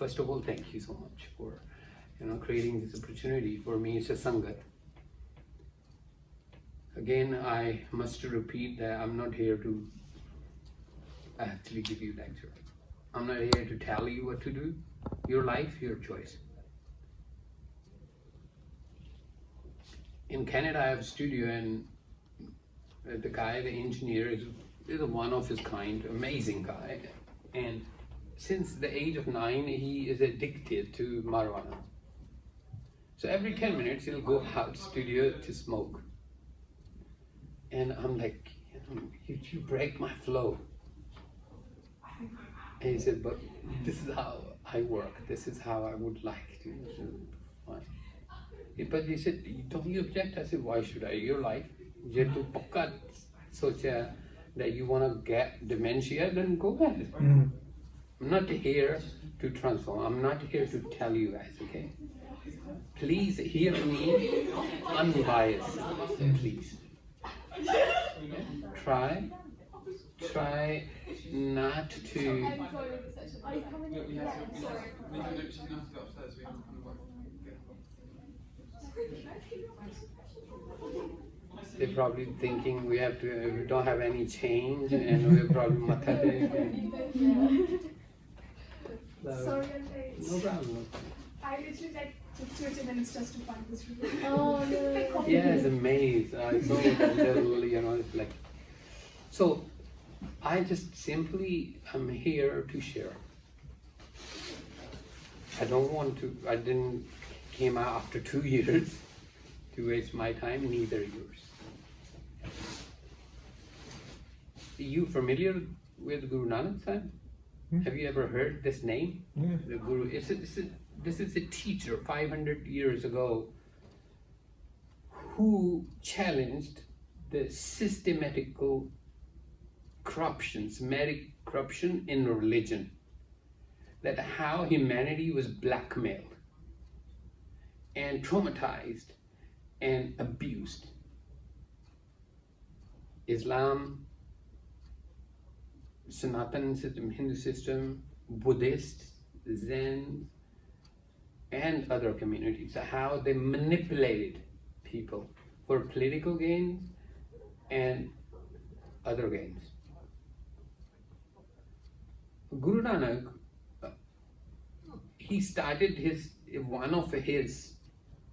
first of all, thank you so much for creating this opportunity for me. It's a Sangat. Again, I must repeat that I'm not here to actually give you lecture. I'm not here to tell you what to do. Your life, your choice. In Canada, I have a studio, and the guy, the engineer, is a one of his kind, amazing guy. And since the age of 9, he is addicted to marijuana. So every 10 minutes, he'll go out studio to smoke. And I'm like, you break my flow. And he said, but this is how I work. This is how I would like to. Fine. But he said, don't you object? I said, why should I? Your life. Je tu pakka socha that you want to get dementia, then go ahead. I'm not here to transform. I'm not here to tell you guys, okay? Please hear me unbiased, please. Try not to. They're probably thinking we don't have any change, and we're probably mathadik. Sorry, no problem. I literally took 20 minutes just to find this video. Oh no. Yeah, it's amazing. I saw little, it's like. So, I just simply am here to share. I didn't came out after 2 years to waste my time, neither yours. Are you familiar with Guru Nanak Sahib? Have you ever heard this name? Yeah. The Guru. This is a teacher 500 years ago who challenged the systematical corruption in religion. That how humanity was blackmailed and traumatized and abused. Islam, Sanatan system, Hindu system, Buddhists, Zen, and other communities, how they manipulated people for political gains and other gains. Guru Nanak, he started one of his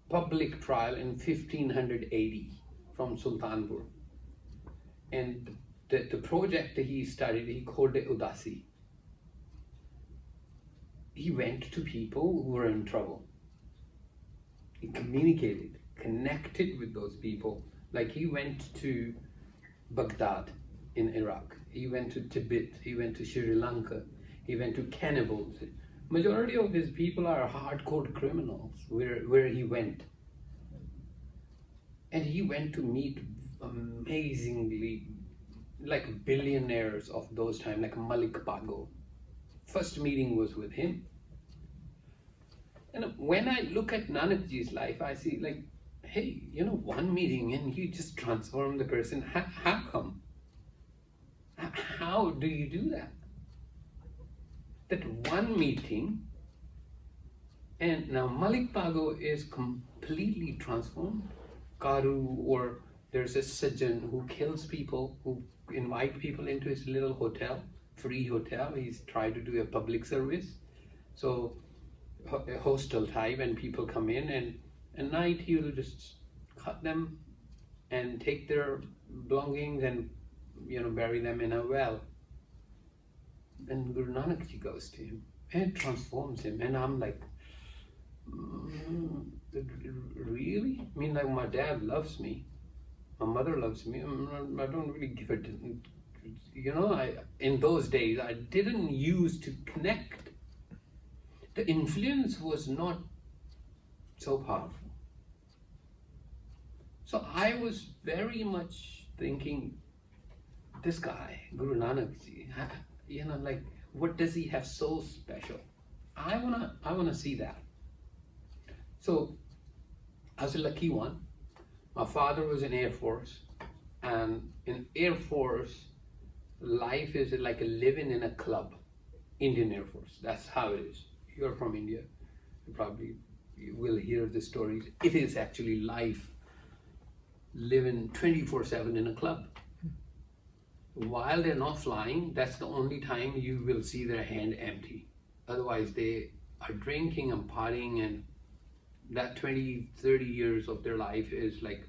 public trial in 1580 from Sultanpur. And the project he started, he called it Udasi. He went to people who were in trouble. He communicated, connected with those people. Like he went to Baghdad in Iraq. He went to Tibet. He went to Sri Lanka. He went to cannibals. Majority of his people are hardcore criminals where he went. And he went to meet amazingly like billionaires of those times, like Malik Pago. First meeting was with him. And when I look at Nanakji's life, I see like, hey, one meeting and you just transform the person. How come? How do you do that? That one meeting, and now Malik Pago is completely transformed. Karu, or there's a Sajjan who kills people, who invite people into his little hotel, free hotel. He's tried to do a public service. So a hostel type, and people come in, and at night he will just cut them and take their belongings and bury them in a well. And Guru Nanak Ji goes to him and transforms him, and I'm like, really? I mean, like, my dad loves me, my mother loves me. I don't really give it. In those days, I didn't use to connect. The influence was not so powerful. So I was very much thinking, this guy, Guru Nanak Ji, like, what does he have so special? I wanna see that. So I was a lucky one. My father was in Air Force, and in Air Force, life is like living in a club. Indian Air Force, that's how it is. you're from India, you will hear the stories. It is actually life, living 24/7 in a club. While they're not flying, that's the only time you will see their hand empty. Otherwise, they are drinking and partying, and that 20, 30 years of their life is like,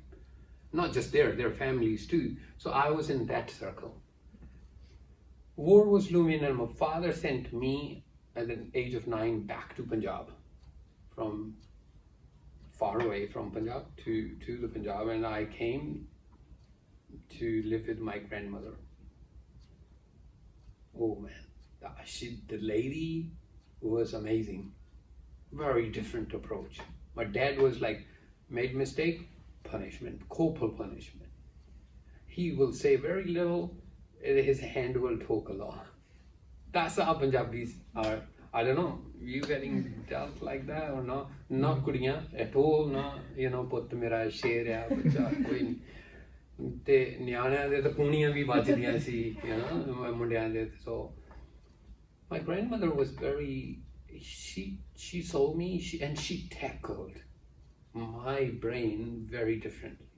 not just their families too. So I was in that circle. War was looming, and my father sent me at the age of 9 back to Punjab, from far away from Punjab to the Punjab, and I came to live with my grandmother. Oh man, the lady was amazing. Very different approach. My dad was like, made mistake, punishment, corporal punishment. He will say very little, his hand will talk a lot. That's how Punjabis are. I don't know, you getting dealt like that or not? Not kudiyan at all, no, you know, put mera sher hai, bacha, koi te niyaanਿਆਂ ਦੇ ਤਾਂ ਪੂਣੀਆਂ ਵੀ ਵੱਜਦੀਆਂ ਸੀ, you know, ਮੁੰਡਿਆਂ ਦੇ. So my grandmother was very, she saw me, and she tackled my brain very differently.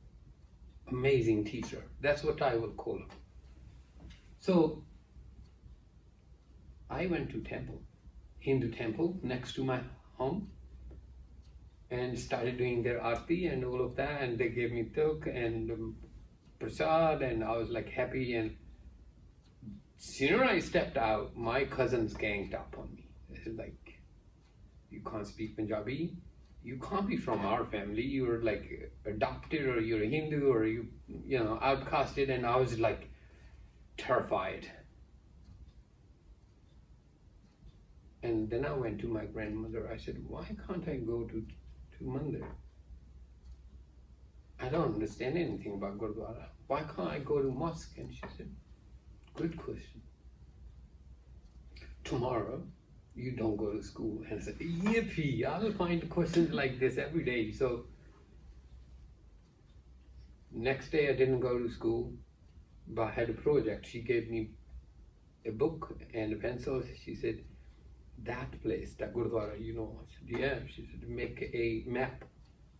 Amazing teacher. That's what I would call her. So I went to temple, Hindu temple next to my home, and started doing their aarti and all of that, and they gave me tilk and prasad, and I was like happy. And sooner I stepped out, my cousins ganged up on me. They said like, you can't speak Punjabi, you can't be from our family, you're like adopted, or you're a Hindu, or you know, outcasted. And I was like terrified. And then I went to my grandmother. I said, why can't I go to Mandir? I don't understand anything about Gurdwara. Why can't I go to mosque? And she said, good question. Tomorrow, you don't go to school. And I said, yippee, I'll find questions like this every day. So next day I didn't go to school, but I had a project. She gave me a book and a pencil. She said, that place, that Gurdwara, you know. I said, yeah. She said, make a map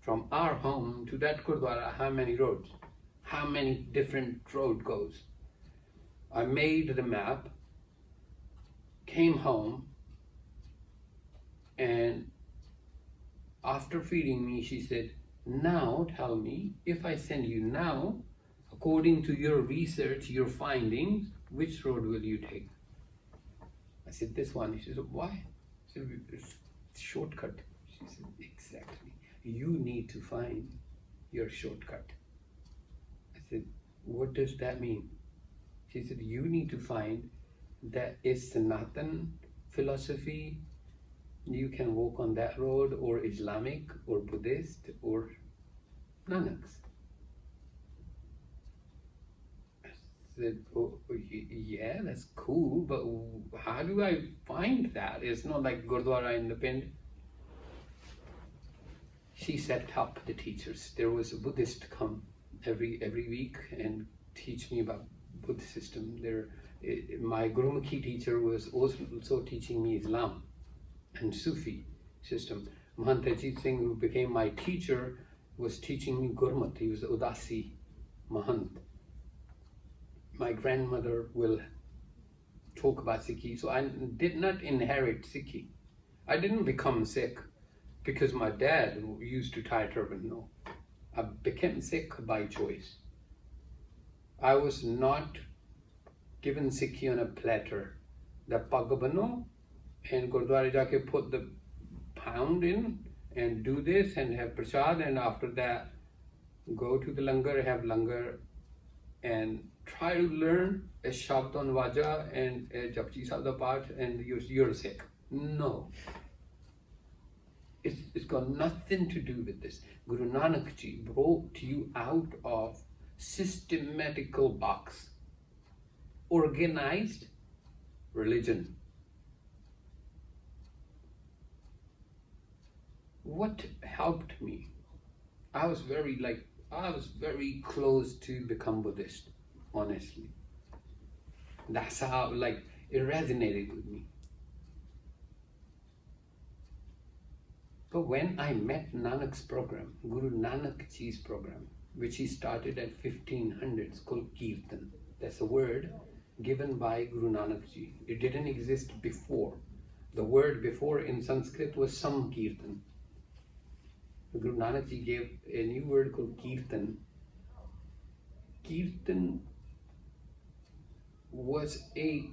from our home to that Gurdwara, how many roads, how many different road goes. I made the map, came home, and after feeding me, she said, now tell me, if I send you now, according to your research, your findings, which road will you take? I said, this one. She said, why? I said, it's shortcut. She said, exactly. You need to find your shortcut. I said, what does that mean? She said, you need to find that is Sanatan philosophy. You can walk on that road, or Islamic, or Buddhist, or Nanak's. I said, oh, yeah, that's cool, but how do I find that? It's not like Gurdwara in the Pind. She set up the teachers. There was a Buddhist come every week and teach me about Buddhist system. My Gurmat teacher was also teaching me Islam and Sufi system. Mahant Ajit Singh, who became my teacher, was teaching me Gurmat. He was Udasi Mahant. My grandmother will talk about Sikhi. So I did not inherit Sikhi. I didn't become Sikh because my dad used to tie turban. No, I became Sikh by choice. I was not given Sikhi on a platter. The pagabano and Gurdwara jaake put the pound in and do this and have prasad, and after that go to the langar, have langar, and try to learn a Shabd on Vaja and a Japji Sahib da Path, and you're Sikh. No. It's got nothing to do with this. Guru Nanak Ji brought you out of systematical box, organized religion. What helped me? I was very close to become Buddhist, honestly. That's how it resonated with me. But when I met Nanak's program, Guru Nanak Ji's program, which he started at 1500s, called Kirtan. That's a word given by Guru Nanak Ji. It didn't exist before. The word before in Sanskrit was Samkirtan. Guru Nanak Ji gave a new word called Kirtan. Kirtan was a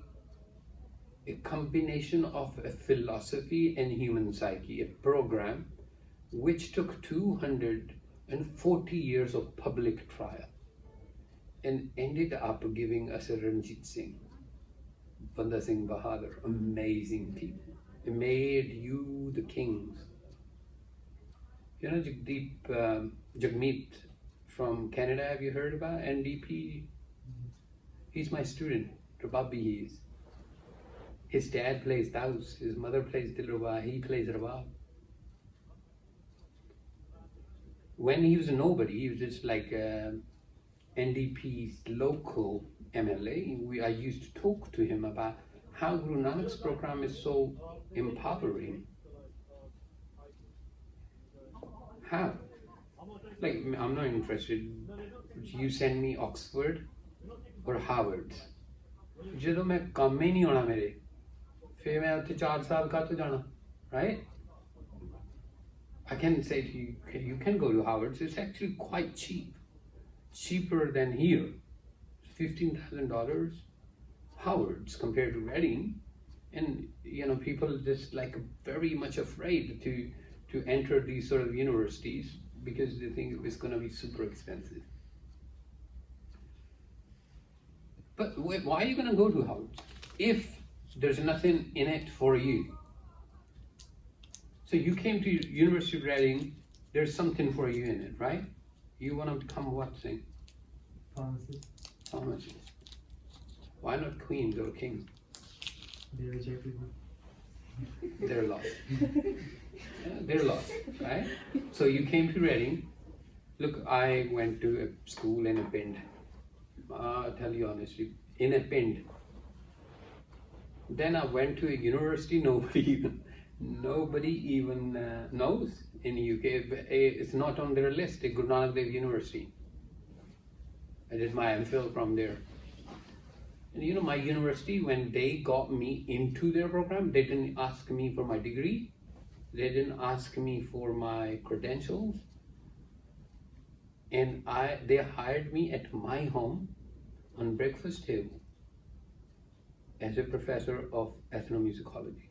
combination of a philosophy and human psyche, a program which took 240 years of public trial and ended up giving us a Ranjit Singh, Banda Singh Bahadur, amazing people. It made you the kings. You know Jagmeet from Canada, have you heard about NDP? He's my student, Rababi he is. His dad plays Taus, his mother plays Dilruba, he plays Rabab. When he was a nobody, he was just like NDP's local MLA. I used to talk to him about how Guru Nanak's program is so empowering. How? Like, I'm not interested. You send me Oxford or Harvard. ਜਦੋਂ ਮੈਂ ਕੰਮ ਹੀ ਨਹੀਂ ਹੋਣਾ ਮੇਰੇ ਫਿਰ ਮੈਂ ਉੱਥੇ 4 ਸਾਲ ਕਾਹਤੋਂ ਜਾਣਾ, right? I can say to you, you can go to Harvard. It's actually quite cheap, cheaper than here. $15,000 Harvard's compared to Reading, and you know people just like very much afraid to enter these sort of universities because they think it's going to be super expensive. But why are you going to go to Harvard if there's nothing in it for you? So you came to University of Reading, there's something for you in it, right? You want to become what thing? Pharmacist. Pharmacist. Why not queens or kings? They rejected me. They're lost. Yeah, they're lost, right? So you came to Reading. Look, I went to a school in a Pind. I'll tell you honestly, in a Pind. Then I went to a university nobody even knows in the UK. It's not on their list, Guru Nanak Dev University. I did my MPhil from there. And you know, my university, when they got me into their program, they didn't ask me for my degree. They didn't ask me for my credentials. And they hired me at my home on breakfast table as a professor of ethnomusicology.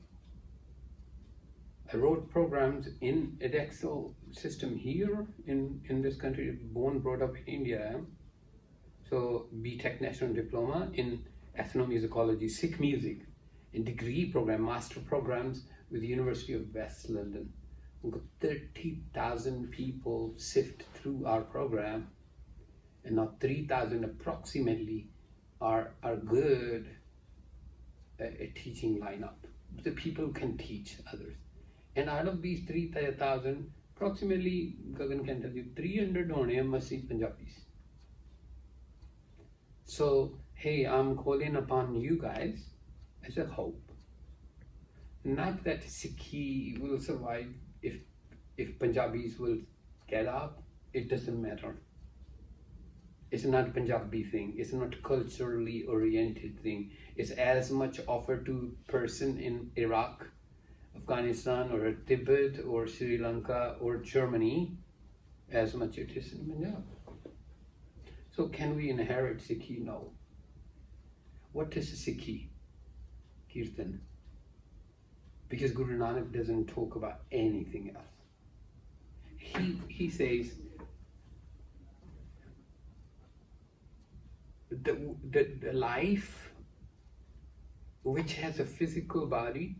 I wrote programs in Edexcel system here in this country, born, brought up in India. So BTech National Diploma in ethnomusicology, Sikh music, and degree program, master programs with the University of West London. We've got 30,000 people sift through our program, and now 3,000 approximately are good a teaching lineup. The people who can teach others. And out of these 3,000, approximately, Gagan can tell you, 300 are Masih Punjabis. So, hey, I'm calling upon you guys as a hope. Not that Sikhi will survive if Punjabis will get up, it doesn't matter. It's not a Punjabi thing, it's not a culturally oriented thing. It's as much offered to person in Iraq, Afghanistan, or Tibet, or Sri Lanka, or Germany, as much it is in Punjab. So can we inherit Sikhi? No. What is Sikhi? Kirtan. Because Guru Nanak doesn't talk about anything else. He says the life which has a physical body,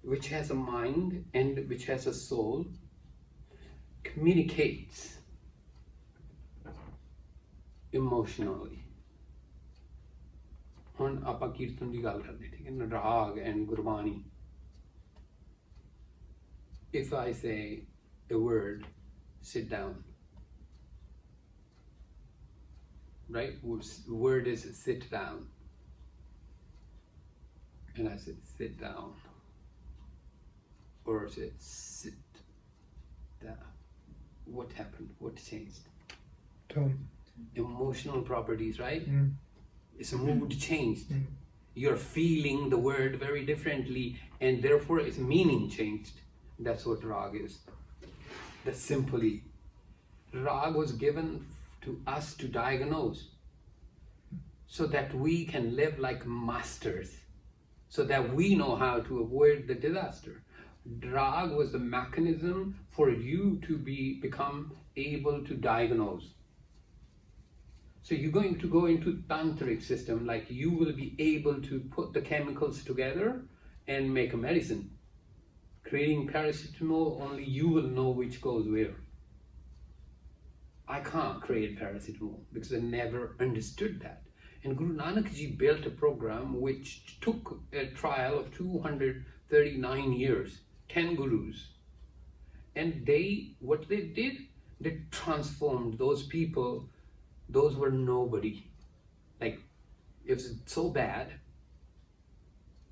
which has a mind, and which has a soul, communicates emotionally. ਹੁਣ ਆਪਾਂ ਕੀਰਤਨ ਦੀ ਗੱਲ ਕਰਦੇ, ਠੀਕ ਹੈ, ਰਾਗ and Gurbani. If I say a word, sit down, right? The word is sit down, and I said sit down. or is it sit down? What happened? What changed? Tone. Emotional properties, right? Mm. It's a mood changed. Mm. You're feeling the word very differently, and therefore its meaning changed. That's what rag is. That's simply. Rag was given to us to diagnose so that we can live like masters, so that we know how to avoid the disaster. Rag was the mechanism for you to become able to diagnose. So you're going to go into tantric system, like you will be able to put the chemicals together and make a medicine. Creating paracetamol, only you will know which goes where. I can't create paracetamol because I never understood that. And Guru Nanak Ji built a program which took a trial of 239 years, 10 gurus. And what they did, they transformed those people. Those were nobody. Like, it was so bad,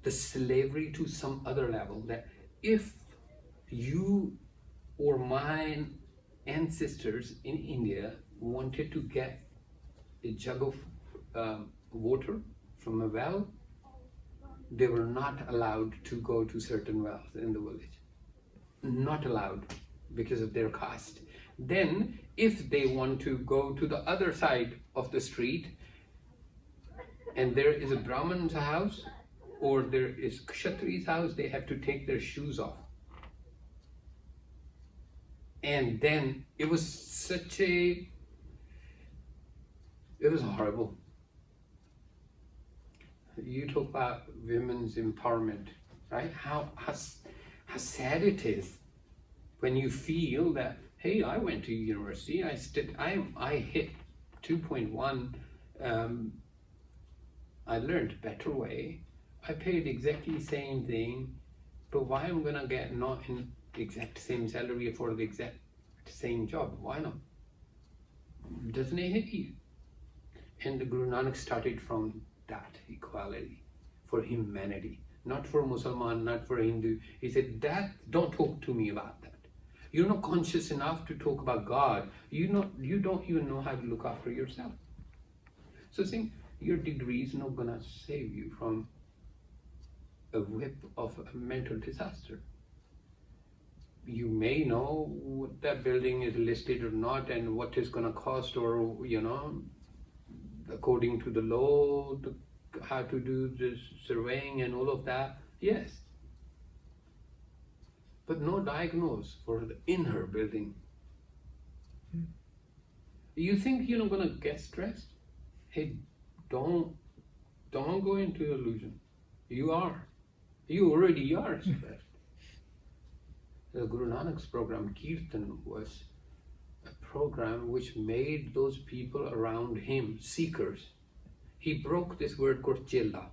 the slavery to some other level, that if you or my ancestors in India wanted to get a jug of water from a well, they were not allowed to go to certain wells in the village. Not allowed because of their caste. Then, if they want to go to the other side of the street and there is a Brahman's house or there is Kshatri's house, they have to take their shoes off. And then it was it was horrible. You talk about women's empowerment, right? How sad it is when you feel that, hey, I went to university, I hit 2.1, I learned better way, I paid exactly same thing, but why I'm gonna get not in exact same salary for the exact same job? Why not? Doesn't it hit you? And the Guru Nanak started from that equality for humanity, not for Muslim, not for Hindu. He said, that don't talk to me about that. You're not conscious enough to talk about God. You don't even know how to look after yourself. So saying your degree is not gonna save you from a whip of a mental disaster. You may know what that building is listed or not and what it's gonna cost, or according to the law, how to do this surveying and all of that. Yes. But no diagnose for the inner building. You think you're not gonna get stressed? Hey, don't go into illusion. You already are stressed. The Guru Nanak's program, Kirtan, was a program which made those people around him seekers. He broke this word called Chela.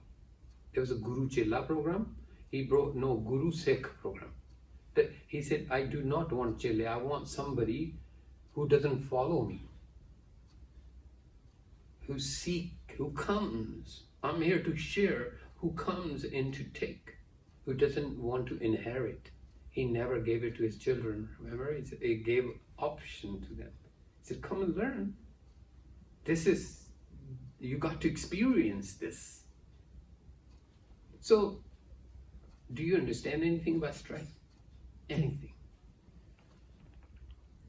There was a Guru Chela program. He broke Guru Sikh program. He said, I do not want Chela, I want somebody who doesn't follow me, who comes. I'm here to share, who comes in to take, who doesn't want to inherit. He never gave it to his children, remember? He gave option to them. He said, come and learn. You got to experience this. So, do you understand anything about stress? Anything?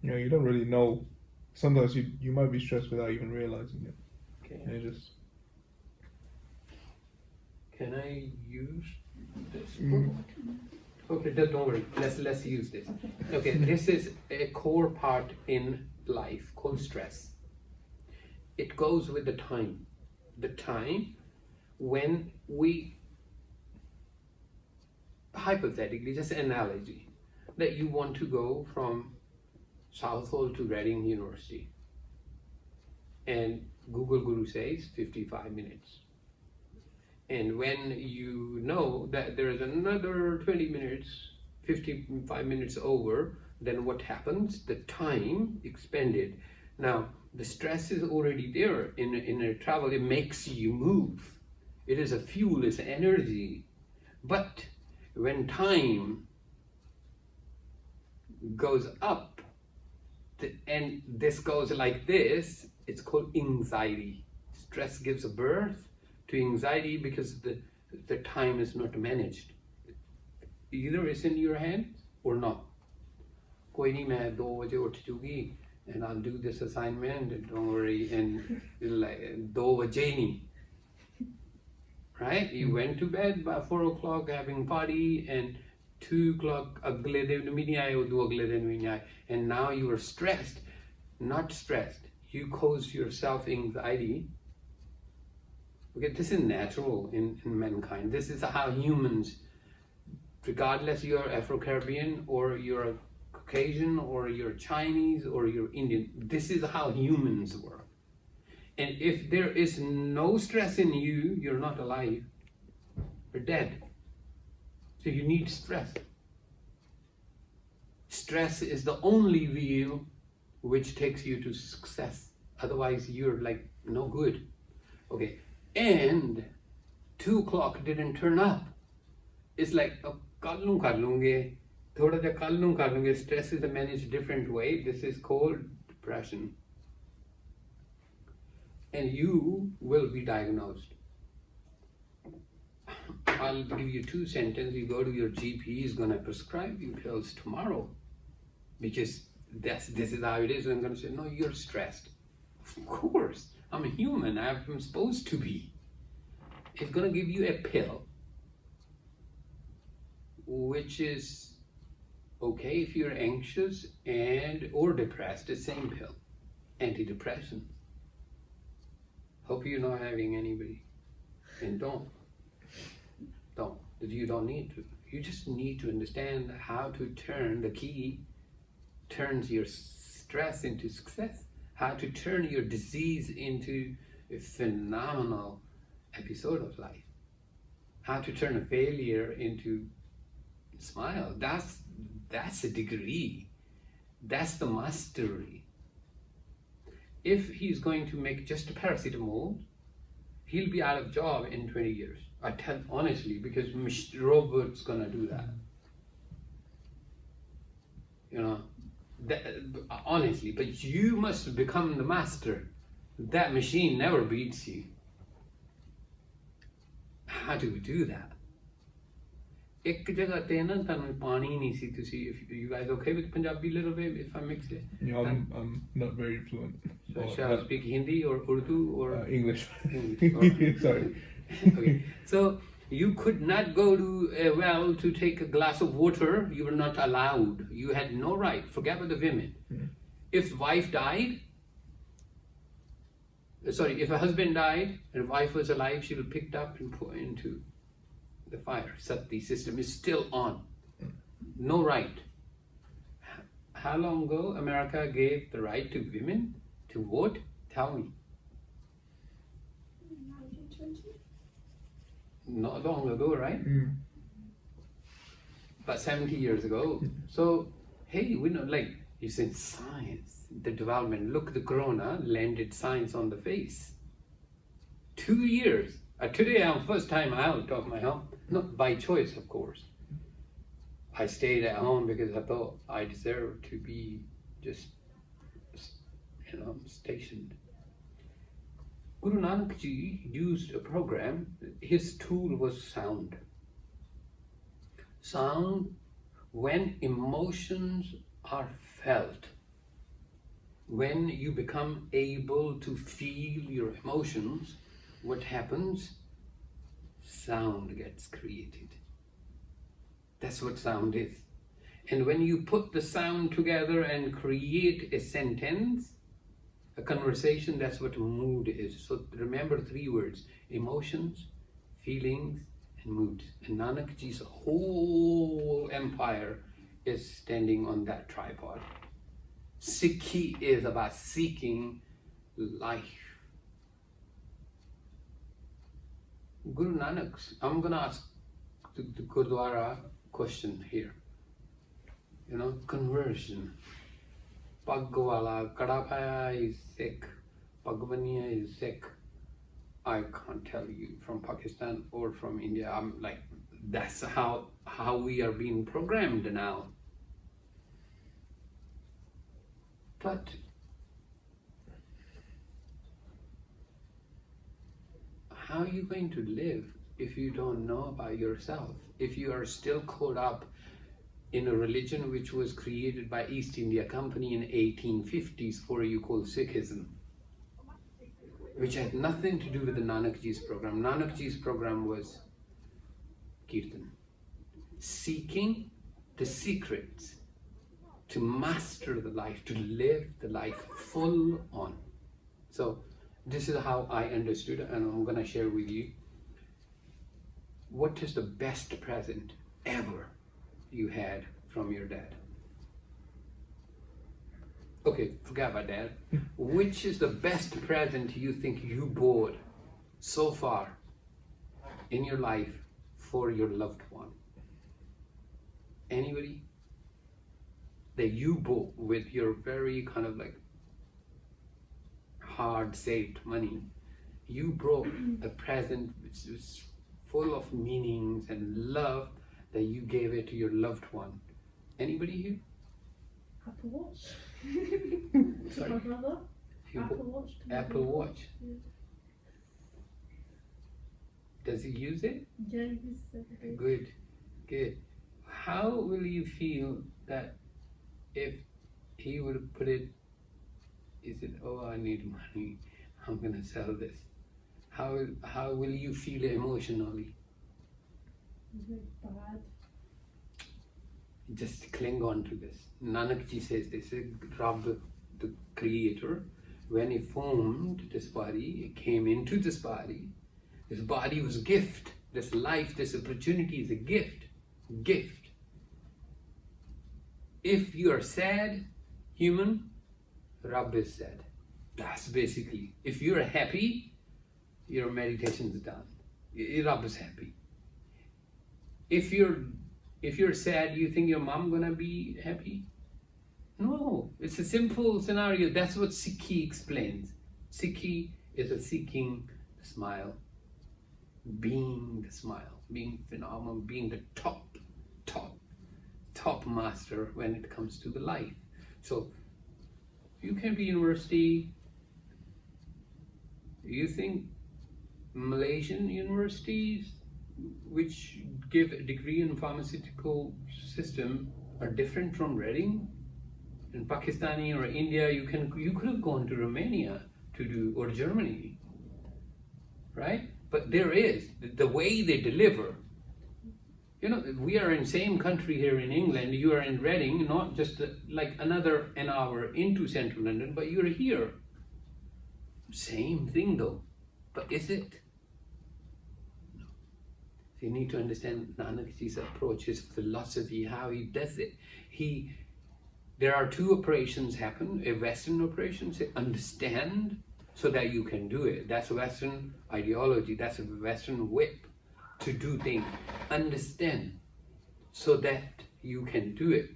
You don't really know. Sometimes you might be stressed without even realizing it. Okay. And it just. Can I use this? Mm. Okay, don't worry. Let's use this. Okay, this is a core part in life called stress. It goes with the time. The time when we, hypothetically, just an analogy, that you want to go from Southall to Reading University. And Google Guru says 55 minutes. And when you know that there is another 20 minutes, 55 minutes over, then what happens? The time expended. Now, the stress is already there in a travel. It makes you move. It is a fuel, it's energy. But when time goes up, and this goes like this, it's called anxiety. Stress gives birth to anxiety because the time is not managed. Either it's in your hands or not. Koi nahi, main 2 baje uth jugi and I'll do this assignment, and don't worry, and like 2 baje nahi. Right? You went to bed by 4 o'clock having party, and 2 o'clock agle din bhi nahi aaye, do agle din bhi nahi aaye, and now you are stressed. Not stressed. You cause yourself anxiety. Okay, this is natural in mankind. This is how humans, regardless you're Afro-Caribbean or you're Caucasian or you're Chinese or you're Indian, this is how humans work. And if there is no stress in you, you're not alive. You're dead. So you need stress. Stress is the only wheel which takes you to success. Otherwise, you're like no good. Okay, and 2 o'clock didn't turn up. It's like, kal nu kar lunge, thoda ja kal nu kar lunge. Stress is managed different way. This is called depression. And you will be diagnosed. I'll give you 2 sentences. You go to your GP, he's gonna prescribe you pills tomorrow. Because this is how it is. I'm gonna say, no, you're stressed. Of course, I'm a human, I'm supposed to be. It's gonna give you a pill, which is okay if you're anxious and or depressed, the same pill. Antidepressant. Hope you're not having anybody. And don't. You don't need to. You just need to understand how to turn the key, turns your stress into success, how to turn your disease into a phenomenal episode of life, how to turn a failure into a smile. That's a degree. That's the mastery. If he's going to make just a paracetamol, he'll be out of job in 20 years. I tell honestly, because robot's gonna do that. You know, honestly, but you must become the master. That machine never beats you. How do we do that? Ek jagah te na tanu pani nahi si tusi. If you guys okay with Punjabi little bit, if I mix it? Yeah, I'm not very fluent. So shall I speak Hindi or Urdu or English? English. Sorry. Okay. So you could not go to a well to take a glass of water. You were not allowed. You had no right. Forget about the women. If wife died, if a husband died and wife was alive, she was picked up and put into the fire. Sati system is still on. No right. How long ago America gave the right to women to vote? Tell me. 1920? Not long ago, right? About 70 years ago. So, hey, we know, like, you said science, the development. Look, the corona landed science on the face. 2 years. Today I'm first time out of my home. Not by choice, of course. I stayed at home because I thought I deserved to be just, stationed. Guru Nanak Ji used a program. His tool was sound. Sound, when emotions are felt, when you become able to feel your emotions, what happens? Sound gets created. That's what sound is. And when you put the sound together and create a sentence, a conversation, that's what mood is. So remember 3 words: emotions, feelings, and moods. And Nanak Ji's whole empire is standing on that tripod. Sikhi is about seeking life. Guru Nanak's, I'm going to ask the Gurdwara question here. Conversion. Pagwala, Kadapaya is Sikh, Pagvaniya is Sikh. I can't tell you from Pakistan or from India. I'm like, that's how we are being programmed now. But how are you going to live if you don't know about yourself? If you are still caught up in a religion which was created by East India Company in 1850s for you called Sikhism, which had nothing to do with the Nanak Ji's program. Nanak Ji's program was Kirtan, seeking the secrets to master the life, to live the life full on. So this is how I understood it, and I'm going to share with you what is the best present ever you had from your dad. Okay, forget about dad. Which is the best present you think you bought so far in your life for your loved one? Anybody? That you bought with your very kind of like hard saved money. You brought a present which was full of meanings and love that you gave it to your loved one. Anybody here? Apple Watch. Sorry? My brother. You Apple bought Watch. to my Apple brother. Watch. Yeah. Does he use it? Yeah, he's everything. Good, good. How will you feel that if he would put it, he said, oh, I need money, I'm gonna sell this. How will you feel emotionally? He's very bad. Just cling on to this. Nanak Ji says this, Rab, the creator, when he formed this body, it came into this body. This body was a gift. This life, this opportunity is a gift. Gift. If you are sad, human, Rab is sad. That's basically. If you're happy, your meditation is done. Rab is happy. If you're sad, you think your mom gonna be happy? No, it's a simple scenario. That's what Sikhi explains. Sikhi is a seeking the smile, being the smile, being phenomenal, being the top master when it comes to the life. So you can be university. You think Malaysian universities which give a degree in pharmaceutical system are different from Reading? In Pakistani or India, you could have gone to Romania to do, or Germany, right? But there is the way they deliver. You know, we are in same country here in England. You are in Reading, not just like an hour into central London, but you're here. Same thing though, but is it? No. So you need to understand Nanak Ji's approach, his philosophy, how he does it. There are two operations happen, a Western operation, say understand so that you can do it. That's a Western ideology, that's a Western whip to do things. Understand so that you can do it.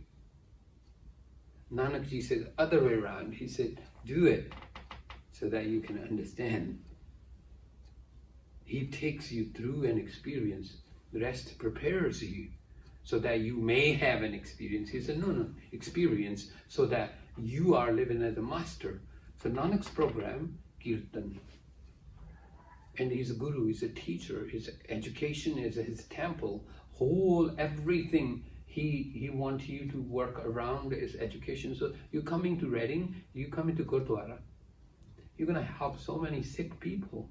Nanak Ji said other way around. He said, do it so that you can understand. He takes you through an experience. The rest prepares you so that you may have an experience. He said, no, experience so that you are living as a master. So Nanak's program, Kirtan, and he's a guru, he's a teacher, his education is his temple, everything he wants you to work around his education. So you're coming to Reading, you come into Gurdwara, you're gonna help so many Sikh people.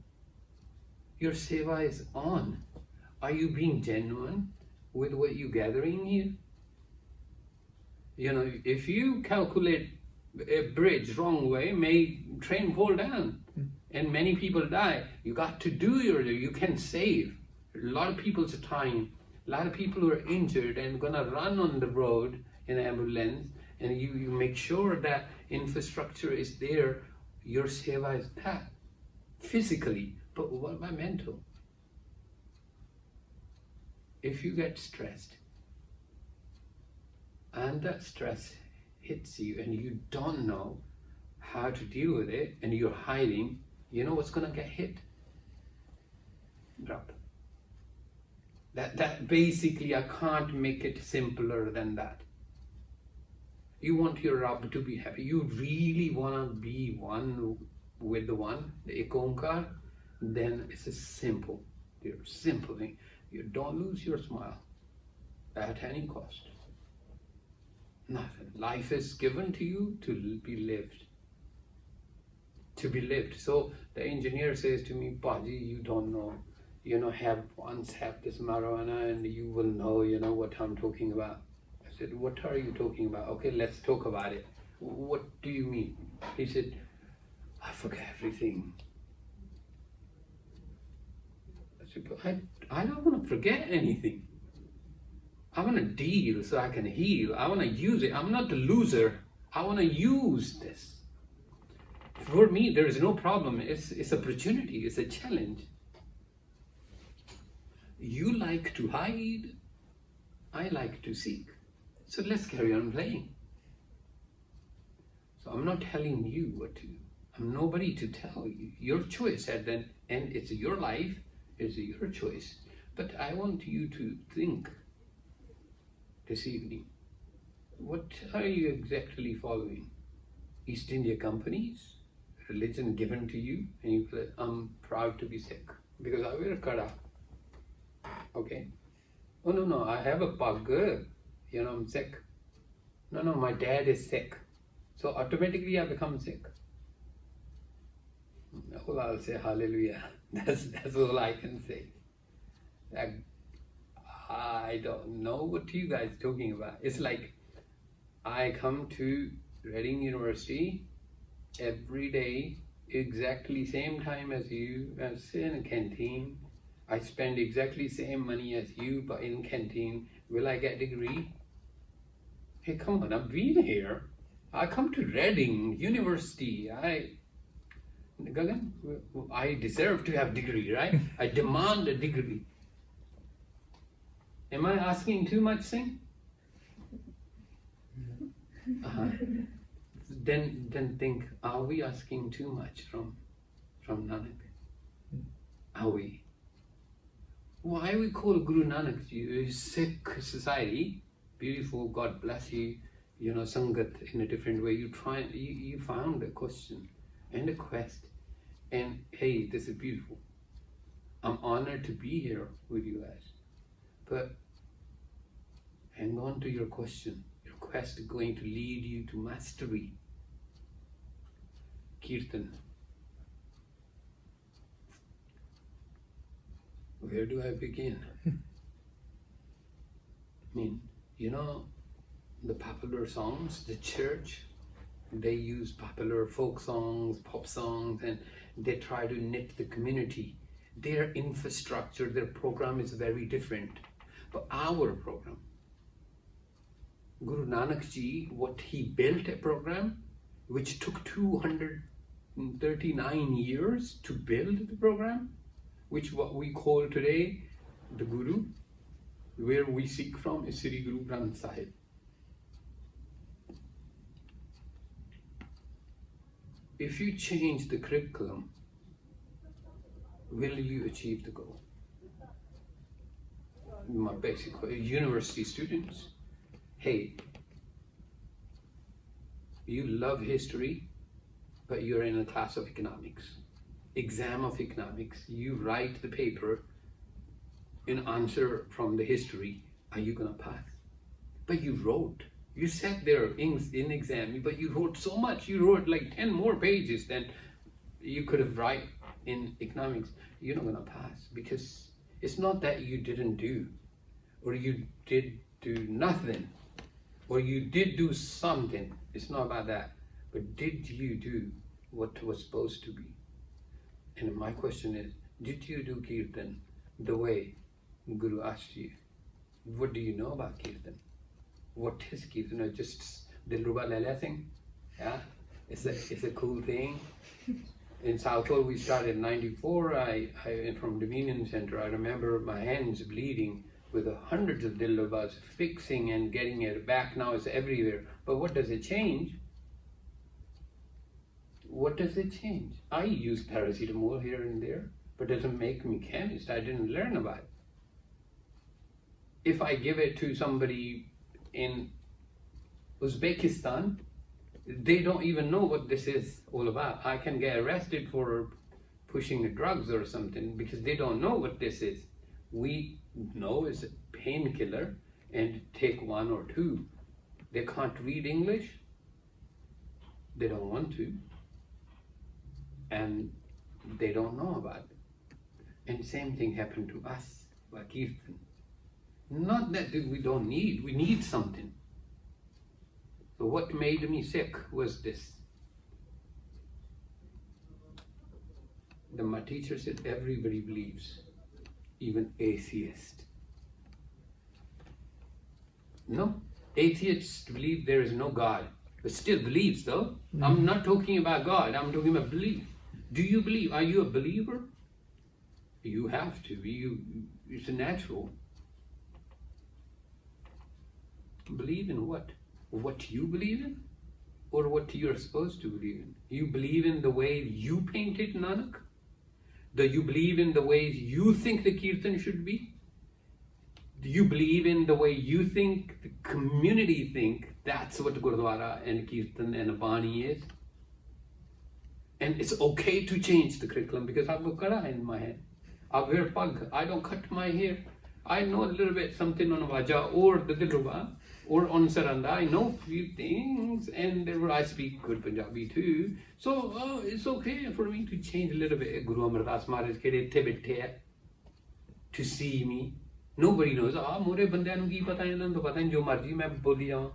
Your seva is on. Are you being genuine with what you're gathering here? You know, if you calculate a bridge wrong way, may train fall down and many people die. You got to do you can save a lot of people's time. A lot of people who are injured and gonna run on the road in an ambulance, and you make sure that infrastructure is there. Your seva is that physically, but what about mental? If you get stressed and that stress hits you and you don't know how to deal with it and you're hiding, you know what's gonna get hit? Drop. That basically, I can't make it simpler than that. You want your Rabb to be happy. You really want to be one with the one, the Ek Onkar, then it's a simple thing. You don't lose your smile at any cost. Nothing. Life is given to you to be lived. To be lived. So the engineer says to me, Paji, you don't know. Have this marijuana and you will know, what I'm talking about. I said, what are you talking about? Okay, let's talk about it. What do you mean? He said, I forget everything. I said, but I don't want to forget anything. I want to deal so I can heal. I want to use it. I'm not the loser. I want to use this. For me, there is no problem. It's opportunity. It's a challenge. You like to hide. I like to seek. So let's carry on playing. So I'm not telling you what to do. I'm nobody to tell you. Your choice at the end, it's your life, it's your choice. But I want you to think this evening, what are you exactly following? East India companies, religion given to you, and you feel, I'm proud to be Sikh because I wear a kada. Okay? Oh no, I have a pug, I'm Sikh. No, my dad is Sikh. So automatically I become Sikh. Well, I'll say hallelujah. That's all I can say. I don't know what you guys are talking about. It's like I come to Reading University every day, exactly same time as you. I sit in a canteen. I spend exactly same money as you, but in canteen. Will I get a degree? Hey, come on, I've been here. I come to Reading University. Gagan, I deserve to have degree, right? I demand a degree. Am I asking too much, Singh? Then think, are we asking too much from Nanak? Are we? Why we call Guru Nanak Ji Sikh society? Beautiful, God bless you. Sangat in a different way. You found a question and a quest. And hey, this is beautiful. I'm honored to be here with you guys. But hang on to your question. Your quest is going to lead you to mastery. Kirtan. Where do I begin? The popular songs, the church, they use popular folk songs, pop songs, and they try to knit the community. Their infrastructure, their program is very different. But our program, Guru Nanak Ji, what he built a program which took 239 years to build the program, which what we call today the Guru, where we seek from is Sri Guru Granth Sahib. If you change the curriculum, will you achieve the goal? My basic university students, hey, you love history, but you're in a class of economics, exam of economics. You write the paper in answer from the history. Are you gonna pass? But you wrote. You sat there in exam, but you wrote so much. You wrote like 10 more pages than you could have write in economics. You're not gonna pass because it's not that you didn't do, or you did do nothing, or you did do something. It's not about that. But did you do what was supposed to be? And my question is, did you do Kirtan the way Guru asked you? What do you know about Kirtan? What is Kirtan? Just Dilruba Lala thing? Yeah, it's a cool thing. In Southall, we started in '94. I from Dominion Center. I remember my hands bleeding with hundreds of Dilrubas, fixing and getting it back. Now it's everywhere. But what does it change? What does it change? I use paracetamol here and there, but it doesn't make me chemist. I didn't learn about it. If I give it to somebody in Uzbekistan, they don't even know what this is all about. I can get arrested for pushing drugs or something because they don't know what this is. We know it's a painkiller and take one or two. They can't read English. They don't want to. And they don't know about it. And same thing happened to us, like Kirtan. Not that we don't need, we need something. So what made me sick was this. My teacher said everybody believes, even atheists. No, atheists believe there is no God, but still believes though. I'm not talking about God, I'm talking about belief. Do you believe? Are you a believer? You have to be, it's natural. Believe in what? What you believe in? Or what you're supposed to believe in? You believe in the way you painted Nanak? Do you believe in the ways you think the Kirtan should be? Do you believe in the way you think the community think that's what Gurdwara and Kirtan and Bani is? And it's okay to change the curriculum because I've got kara in my head. I wear pug, I don't cut my hair. I know a little bit something on Vaja or the Dilruba or on Saranda. I know a few things and I speak good Punjabi too. So it's okay for me to change a little bit. Guru Amardas Maharaj kede the baithi hai to see me. Nobody knows. More bandiyan nu ki pata ਇਹਨਾਂ ਨੂੰ ਪਤਾ ਨਹੀਂ ਜੋ ਮਰਜ਼ੀ ਮੈਂ ਬੋਲੀ ਜਾਵਾਂ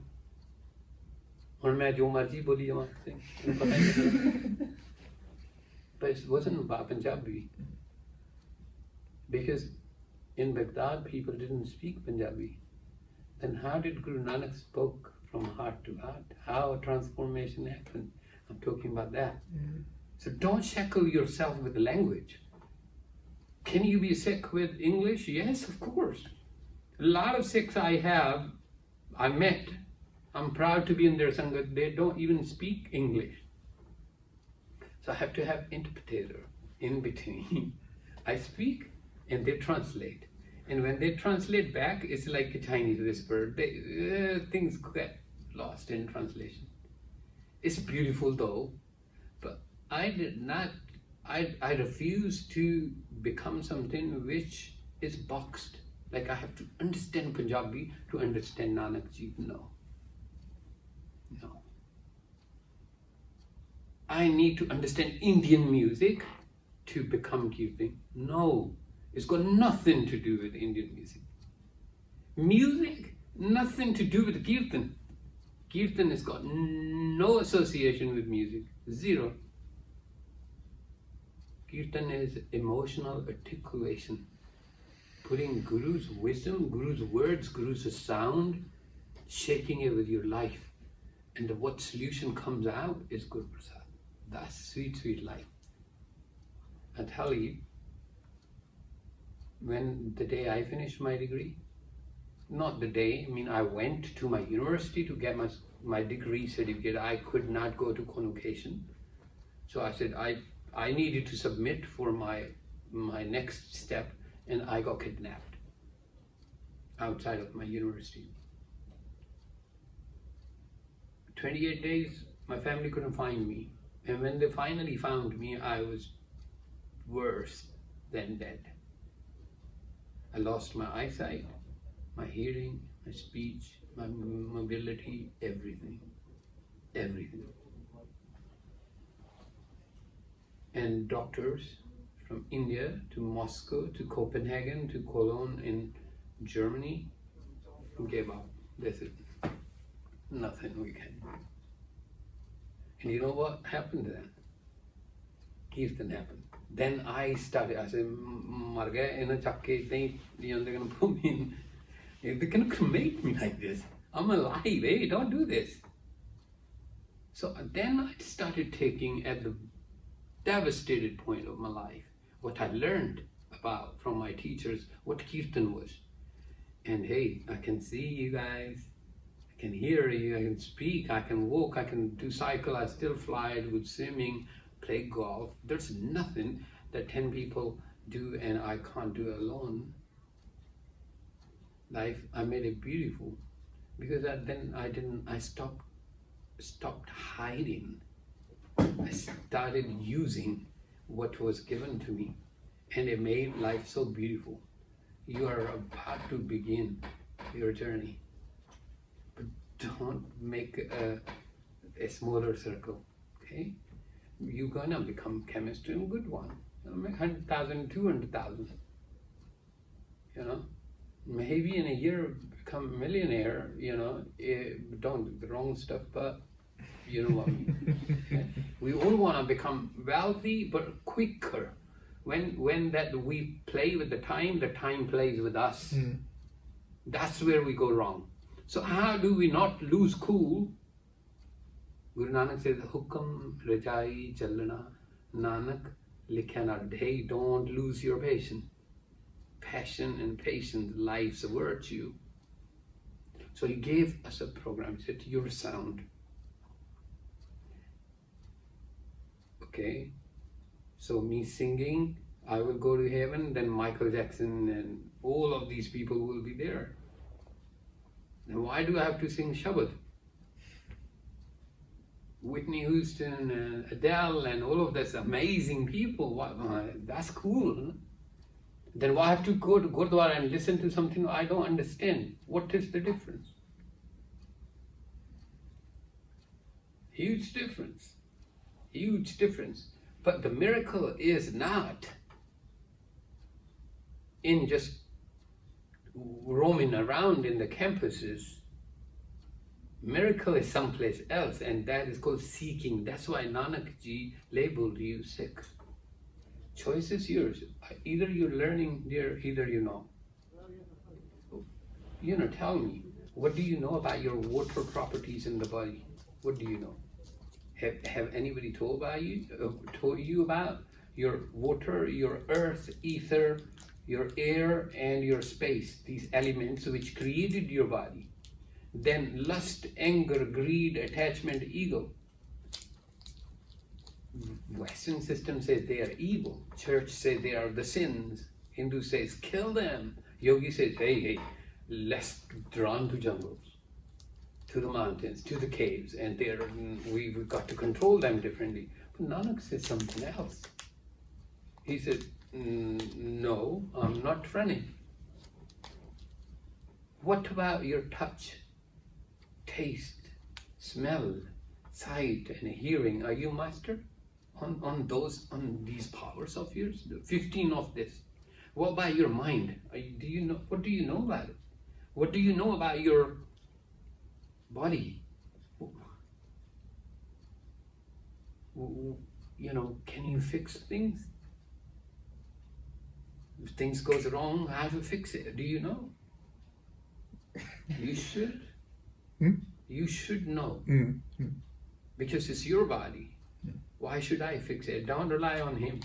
ਹੁਣ ਮੈਂ ਜੋ ਮਰਜ਼ੀ ਬੋਲੀ ਜਾਵਾਂ ਇਹਨੂੰ ਪਤਾ ਹੀ ਨਹੀਂ. But it wasn't about Punjabi. Because in Baghdad people didn't speak Punjabi. Then how did Guru Nanak spoke from heart to heart? How a transformation happened? I'm talking about that. So don't shackle yourself with the language. Can you be Sikh with English? Yes, of course. A lot of Sikhs I met, I'm proud to be in their Sangat, they don't even speak English. So I have to have interpreter in between. I speak and they translate. And when they translate back, it's like a Chinese whisper. Things get lost in translation. It's beautiful though, but I refuse to become something which is boxed. Like I have to understand Punjabi to understand Nanak Ji. No. I need to understand Indian music to become Kirtan. No. It's got nothing to do with Indian music. Music, nothing to do with Kirtan. Kirtan has got no association with music. Zero. Kirtan is emotional articulation. Putting Guru's wisdom, Guru's words, Guru's sound, shaking it with your life. And what solution comes out is Guru Prasad. That's sweet, sweet life. I tell you, when the day I finished my degree, not the day, I went to my university to get my degree certificate. I could not go to convocation. So I said I needed to submit for my next step, and I got kidnapped outside of my university. 28 days, my family couldn't find me. And when they finally found me, I was worse than dead. I lost my eyesight, my hearing, my speech, my mobility, everything. And doctors from India to Moscow to Copenhagen to Cologne in Germany gave up. They said, nothing we can do. And you know what happened then? Kirtan happened. Then I started, I said, Mar gaya, ina chakke, they're gonna put me in, they're gonna cremate me like this. I'm alive, don't do this. So then I started taking, at the devastated point of my life, what I learned about from my teachers, what Kirtan was. And hey, I can see you guys, I can hear you, I can speak, I can walk, I can do cycle, I still fly, do swimming, play golf. There's nothing that 10 people do and I can't do alone. Life, I made it beautiful. Because I stopped hiding. I started using what was given to me, and it made life so beautiful. You are about to begin your journey, but don't make a smaller circle, okay? You're gonna become chemist and good one. You'll make 100,000, 200,000. You know, maybe in a year become a millionaire. You know, don't do the wrong stuff, but you know what I mean. Okay? We all wanna become wealthy, but quicker. When that we play with the time plays with us. That's where we go wrong. So how do we not lose cool? Guru Nanak says, Hukam Rajai Chalana Nanak Likhana. Hey, don't lose your patience. Passion and patience, life's a virtue. So he gave us a program. He said, your sound. Okay. So me singing, I will go to heaven, then Michael Jackson and all of these people will be there. Now why do I have to sing Shabad? Whitney Houston and Adele and all of this amazing people, that's cool. Then why have to go to Gurdwara and listen to something I don't understand? What is the difference? Huge difference. Huge difference. But the miracle is not in just roaming around in the campuses. Miracle is someplace else, and that is called seeking. That's why Nanak Ji labeled you Sikh. Choice is yours. Either you're learning there, either you know. You know, tell me, what do you know about your water properties in the body? What do you know? Have anybody told you about your water, your earth, ether, your air, and your space, these elements which created your body? Then lust, anger, greed, attachment, ego. Western system says they are evil. Church says they are the sins. Hindu says kill them. Yogi says, hey, let's run to jungles, to the mountains, to the caves, and we've got to control them differently. But Nanak says something else. He said, no, I'm not running. What about your touch, taste, smell, sight, and hearing? Are you master on these powers of yours? 15 of this. What about your mind? Do you know? What do you know about it? What do you know about your body? You know, can you fix things? If things goes wrong, how to fix it? Do you know? You should. You should know. Because it's your body. Why should I fix it? Don't rely on him.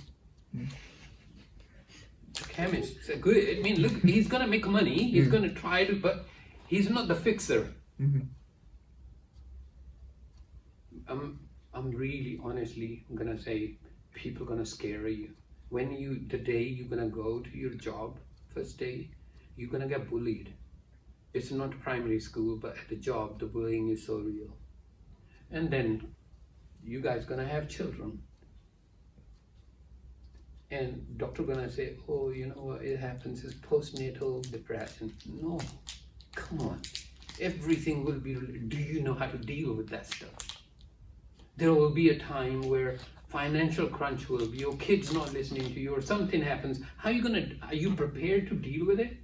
The chemists are good. I mean, look, he's gonna make money. He's gonna try to, but he's not the fixer. I'm really, honestly, I'm gonna say, people gonna scare you. The day you're gonna go to your job, first day, you're gonna get bullied. It's not primary school, but at the job, the bullying is so real. And then you guys gonna have children. And doctor gonna say, oh, you know what it happens is postnatal depression. No, come on. Everything will be, do you know how to deal with that stuff? There will be a time where financial crunch will be, your kid's not listening to you, or something happens. Are you prepared to deal with it?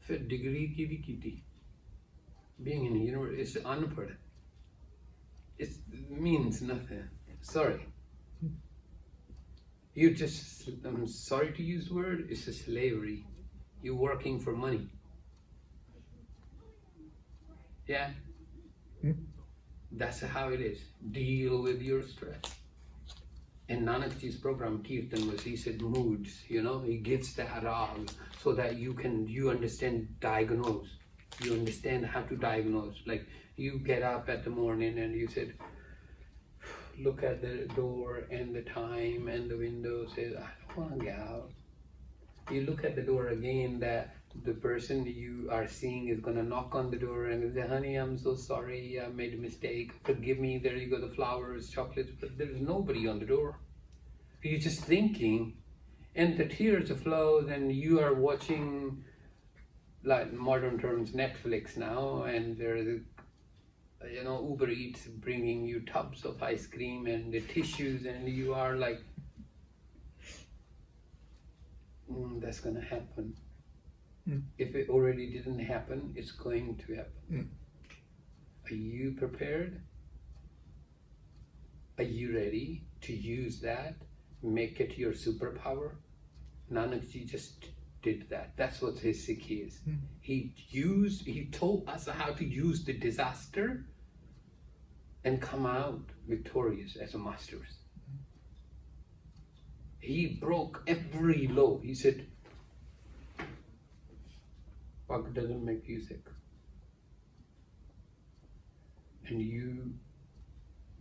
For degree ki bhi kiti. Being in university is unpad. It means nothing. Sorry. I'm sorry to use the word, it's a slavery. You're working for money. Yeah? That's how it is. Deal with your stress. In Nanak Ji's program, Kirtan he said moods, you know, he gives the rag so that you understand diagnose. You understand how to diagnose. Like you get up at the morning and you said, look at the door and the time and the window, says, I don't want to get out. You look at the door again, that the person you are seeing is gonna knock on the door and say, honey, I'm so sorry, I made a mistake, forgive me, there you go, the flowers, chocolates, but there's nobody on the door. You're just thinking, and the tears flow, then you are watching, like modern terms, Netflix now, and there's Uber Eats bringing you tubs of ice cream and the tissues, and you are like, that's gonna happen. If it already didn't happen, it's going to happen. Are you prepared? Are you ready to use that, make it your superpower? Nanak Ji just did that. That's what his Sikhi is. He told us how to use the disaster and come out victorious as a masters. He broke every law. He said, Pag doesn't make you sick. And you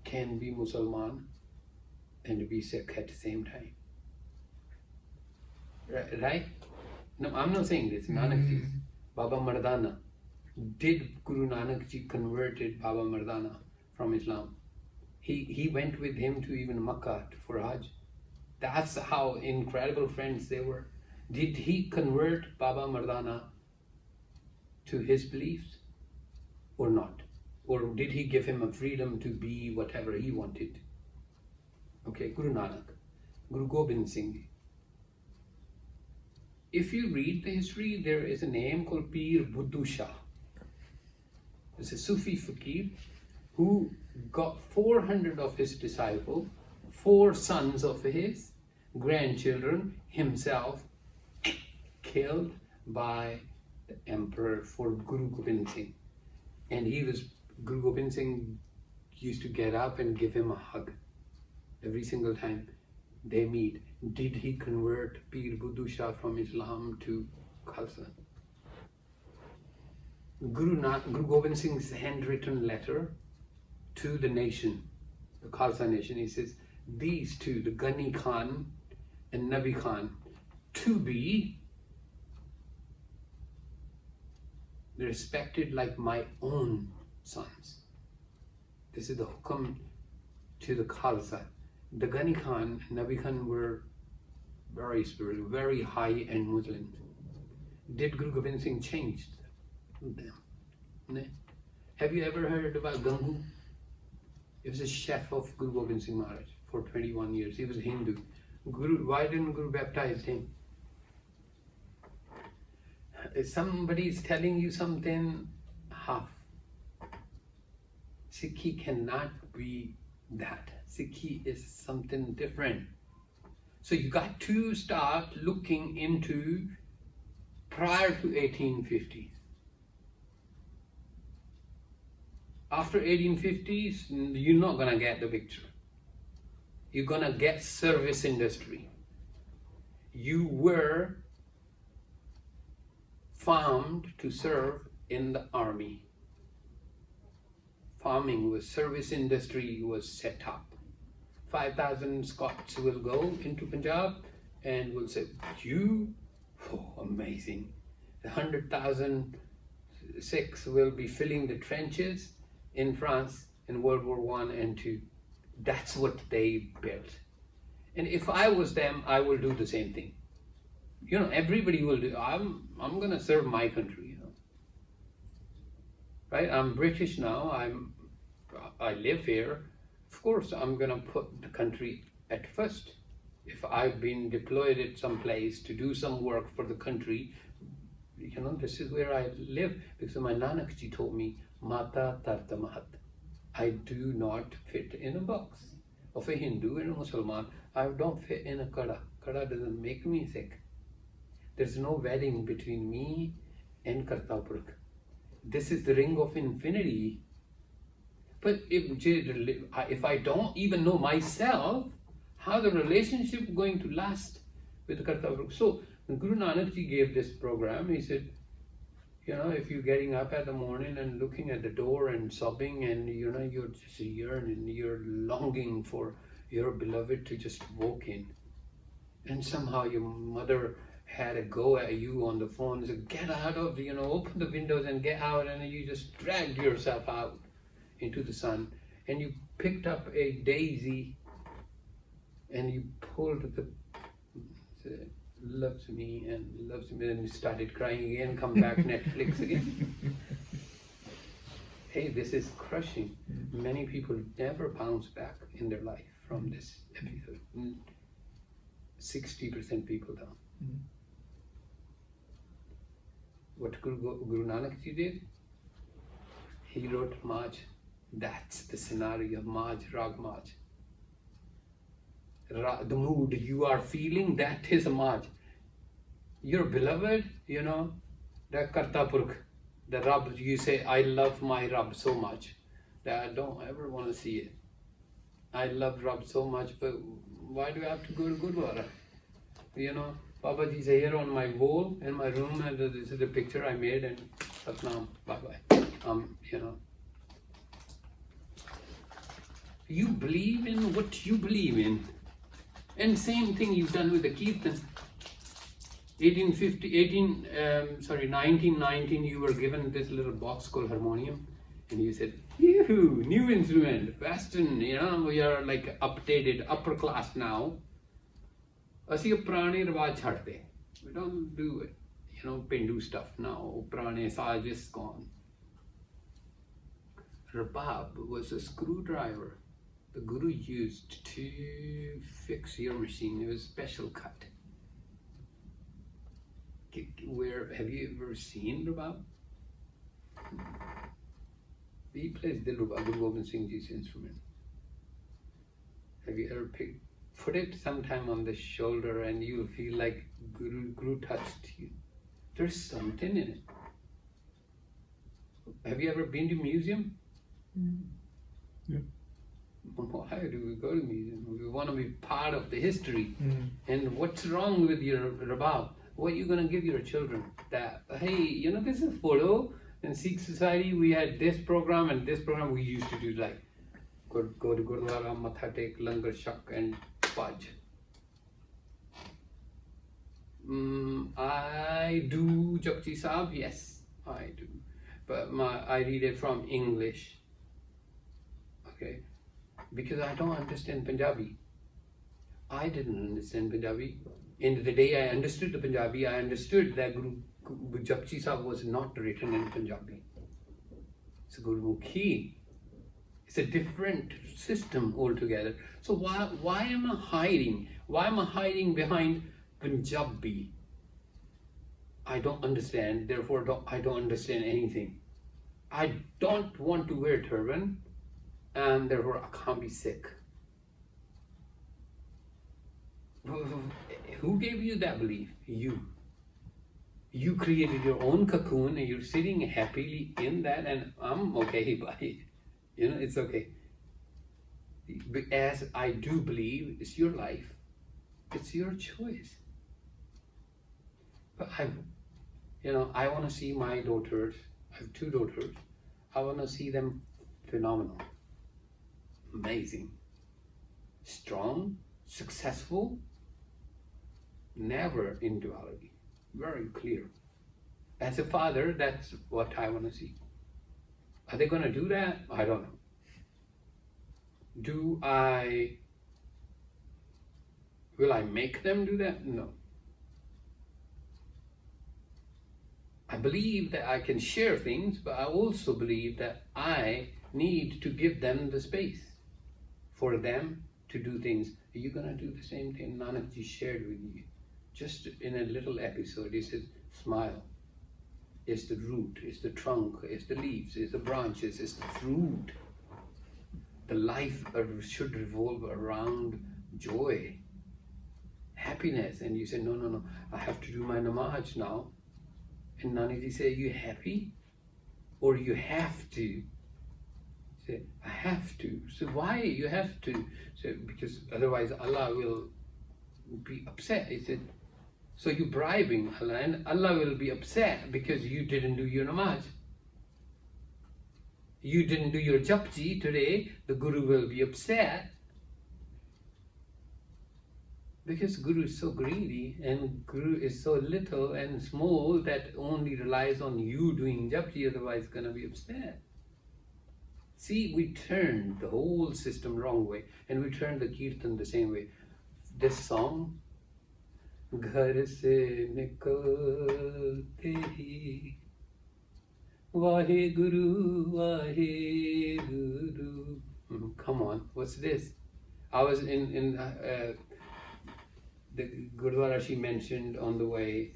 can be Muslim and be Sikh at the same time. Right? No, I'm not saying this. Nanak Ji, Baba Mardana. Did Guru Nanak Ji converted Baba Mardana from Islam? He went with him to even Makkah for Hajj. That's how incredible friends they were. Did he convert Baba Mardana to his beliefs or not? Or did he give him a freedom to be whatever he wanted? Okay, Guru Nanak, Guru Gobind Singh. If you read the history, there is a name called Pir Buddhu Shah. It's a Sufi fakir who got 400 of his disciples, 4 sons of his, grandchildren, himself, killed by the emperor for Guru Gobind Singh. And Guru Gobind Singh used to get up and give him a hug every single time they meet. Did he convert Pir Buddhu Shah from Islam to Khalsa? Guru Gobind Singh's handwritten letter to the nation, the Khalsa nation, he says, these two, the Ghani Khan and Nabi Khan, to be respected like my own sons. This is the hukum to the Khalsa. The Ghani Khan and Nabi Khan were very spiritual, very high-end Muslims. Did Guru Gobind Singh change them? No. Have you ever heard about Gangu? He was a chef of Guru Gobind Singh Maharaj for 21 years. He was a Hindu. Why didn't Guru baptize him? If somebody is telling you something half, Sikhi cannot be that. Sikhi is something different. So you got to start looking into prior to 1850s. After 1850s, you're not gonna get the picture. You're gonna get service industry. You were farmed to serve in the army. Farming was, service industry was set up. 5,000 Scots will go into Punjab and will say, amazing. 100,000 Sikhs will be filling the trenches in France in World War I and II. That's what they built. And if I was them, I will do the same thing. Everybody will do. I'm gonna serve my country, right? I'm British now. I live here. Of course, I'm gonna put the country at first. If I've been deployed at some place to do some work for the country, this is where I live, because my Nanak Ji told me, Mata Tarta Mahat. I do not fit in a box of a Hindu and a Muslim. I don't fit in a kada. Kada doesn't make me sick. There's no wedding between me and Kartapurk. This is the ring of infinity. But if I don't even know myself, how the relationship going to last with Kartapurk? So when Guru Nanak Ji gave this program, he said, if you're getting up at the morning and looking at the door and sobbing and you're just yearning, you're longing for your beloved to just walk in, and somehow your mother had a go at you on the phone, said, get out of, open the windows and get out, and you just dragged yourself out into the sun, and you picked up a daisy and you pulled the loves me, and you started crying again, come back Netflix again. Hey, this is crushing. Many people never bounce back in their life from this episode. 60% people don't. What Guru Nanak Ji did, he wrote Maj. That's the scenario, Maj, Rag Maj. The mood you are feeling, that is a Maj. Your beloved, the Karta Purkh, the Rab, you say, I love my Rab so much that I don't ever want to see it. I love Rab so much, but why do I have to go to Gurdwara? Baba Ji's here on my wall in my room, and this is the picture I made, and Satnam, bye-bye. You believe in what you believe in. And same thing you've done with the Kirtan. 1919, you were given this little box called harmonium, and you said, "Yoo, new instrument, Western, we are like updated, upper class now. ਅਸੀਂ ਪੁਰਾਣੇ ਰਿਵਾਜ ਛੱਡਦੇ. We don't do it, Pendu stuff now. ਪੁਰਾਣੇ ਸਾਜ਼ is gone. Rabab was a screwdriver the Guru used to fix your machine. It was special cut. Have you ever seen Rabab? He plays the Rabab, Guru Gobind Singh Ji's instrument. Have you ever put it sometime on the shoulder and you'll feel like Guru touched you? There's something in it. Have you ever been to museum? Yeah. Why do we go to museum? We want to be part of the history. And what's wrong with your Rabab? What are you going to give your children? That, hey, this is a photo. In Sikh society, we had this program and this program. We used to do like, go to Gurdwara, Matha Tek, Langar Shak and Paj. I do Japji Sahib, yes, I do. But I read it from English. Okay? Because I don't understand Punjabi. I didn't understand Punjabi. And the day I understood the Punjabi, I understood that Guru Japji Sahib was not written in Punjabi. It's a Guru Mukhi. It's a different system altogether. So why am I hiding? Why am I hiding behind Punjabi? I don't understand, therefore I don't understand anything. I don't want to wear turban, and therefore I can't be Sikh. Who gave you that belief? You. You created your own cocoon and you're sitting happily in that, and I'm okay by it. It's okay. As I do believe, it's your life. It's your choice. But I want to see my daughters. I have 2 daughters. I want to see them phenomenal, amazing, strong, successful, never in duality. Very clear. As a father, that's what I want to see. Are they going to do that? I don't know. Will I make them do that? No. I believe that I can share things, but I also believe that I need to give them the space for them to do things. Are you going to do the same thing Nanak Ji shared with you? Just in a little episode, he says, smile. It's the root, it's the trunk, it's the leaves, it's the branches, it's the fruit. The life should revolve around joy, happiness. And you say, no, I have to do my namaz now. And Nanak Ji say, you happy? Or you have to? Say, I have to. So why you have to? So because otherwise Allah will be upset. He said, so you're bribing Allah, and Allah will be upset because you didn't do your namaz. You didn't do your japji today, the Guru will be upset. Because Guru is so greedy and Guru is so little and small that only relies on you doing japji, otherwise gonna be upset. See, we turned the whole system wrong way and we turned the Kirtan the same way. This song, Ghar se nikalte hi Vahe Guru. Come on, what's this? I was in the Gurdwara she mentioned on the way,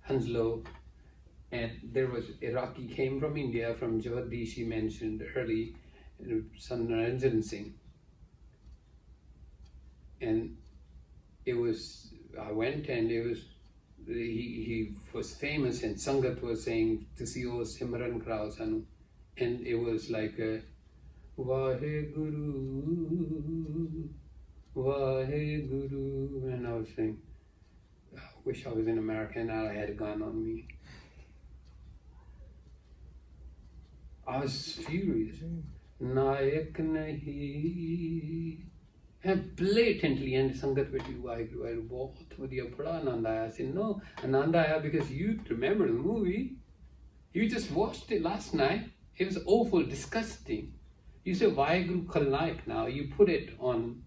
Hanslow, and there was Iraqi came from India, from Javadi she mentioned early, Surinder Singh. And it was, I went and it was, he was famous and Sangat was saying, Tisiyo Simran Krao Sanu. And it was like, Vahe Guru, Vahe Guru. And I was saying, I wish I was in America and I had a gun on me. I was furious. Nayak nahi. And blatantly, and Sangat Veti Vaheguru, bahut vadiya bada anand aaya. I said, no, anand aaya because you remember the movie. You just watched it last night. It was awful, disgusting. You say Vaheguru Khalnaik now, you put it on.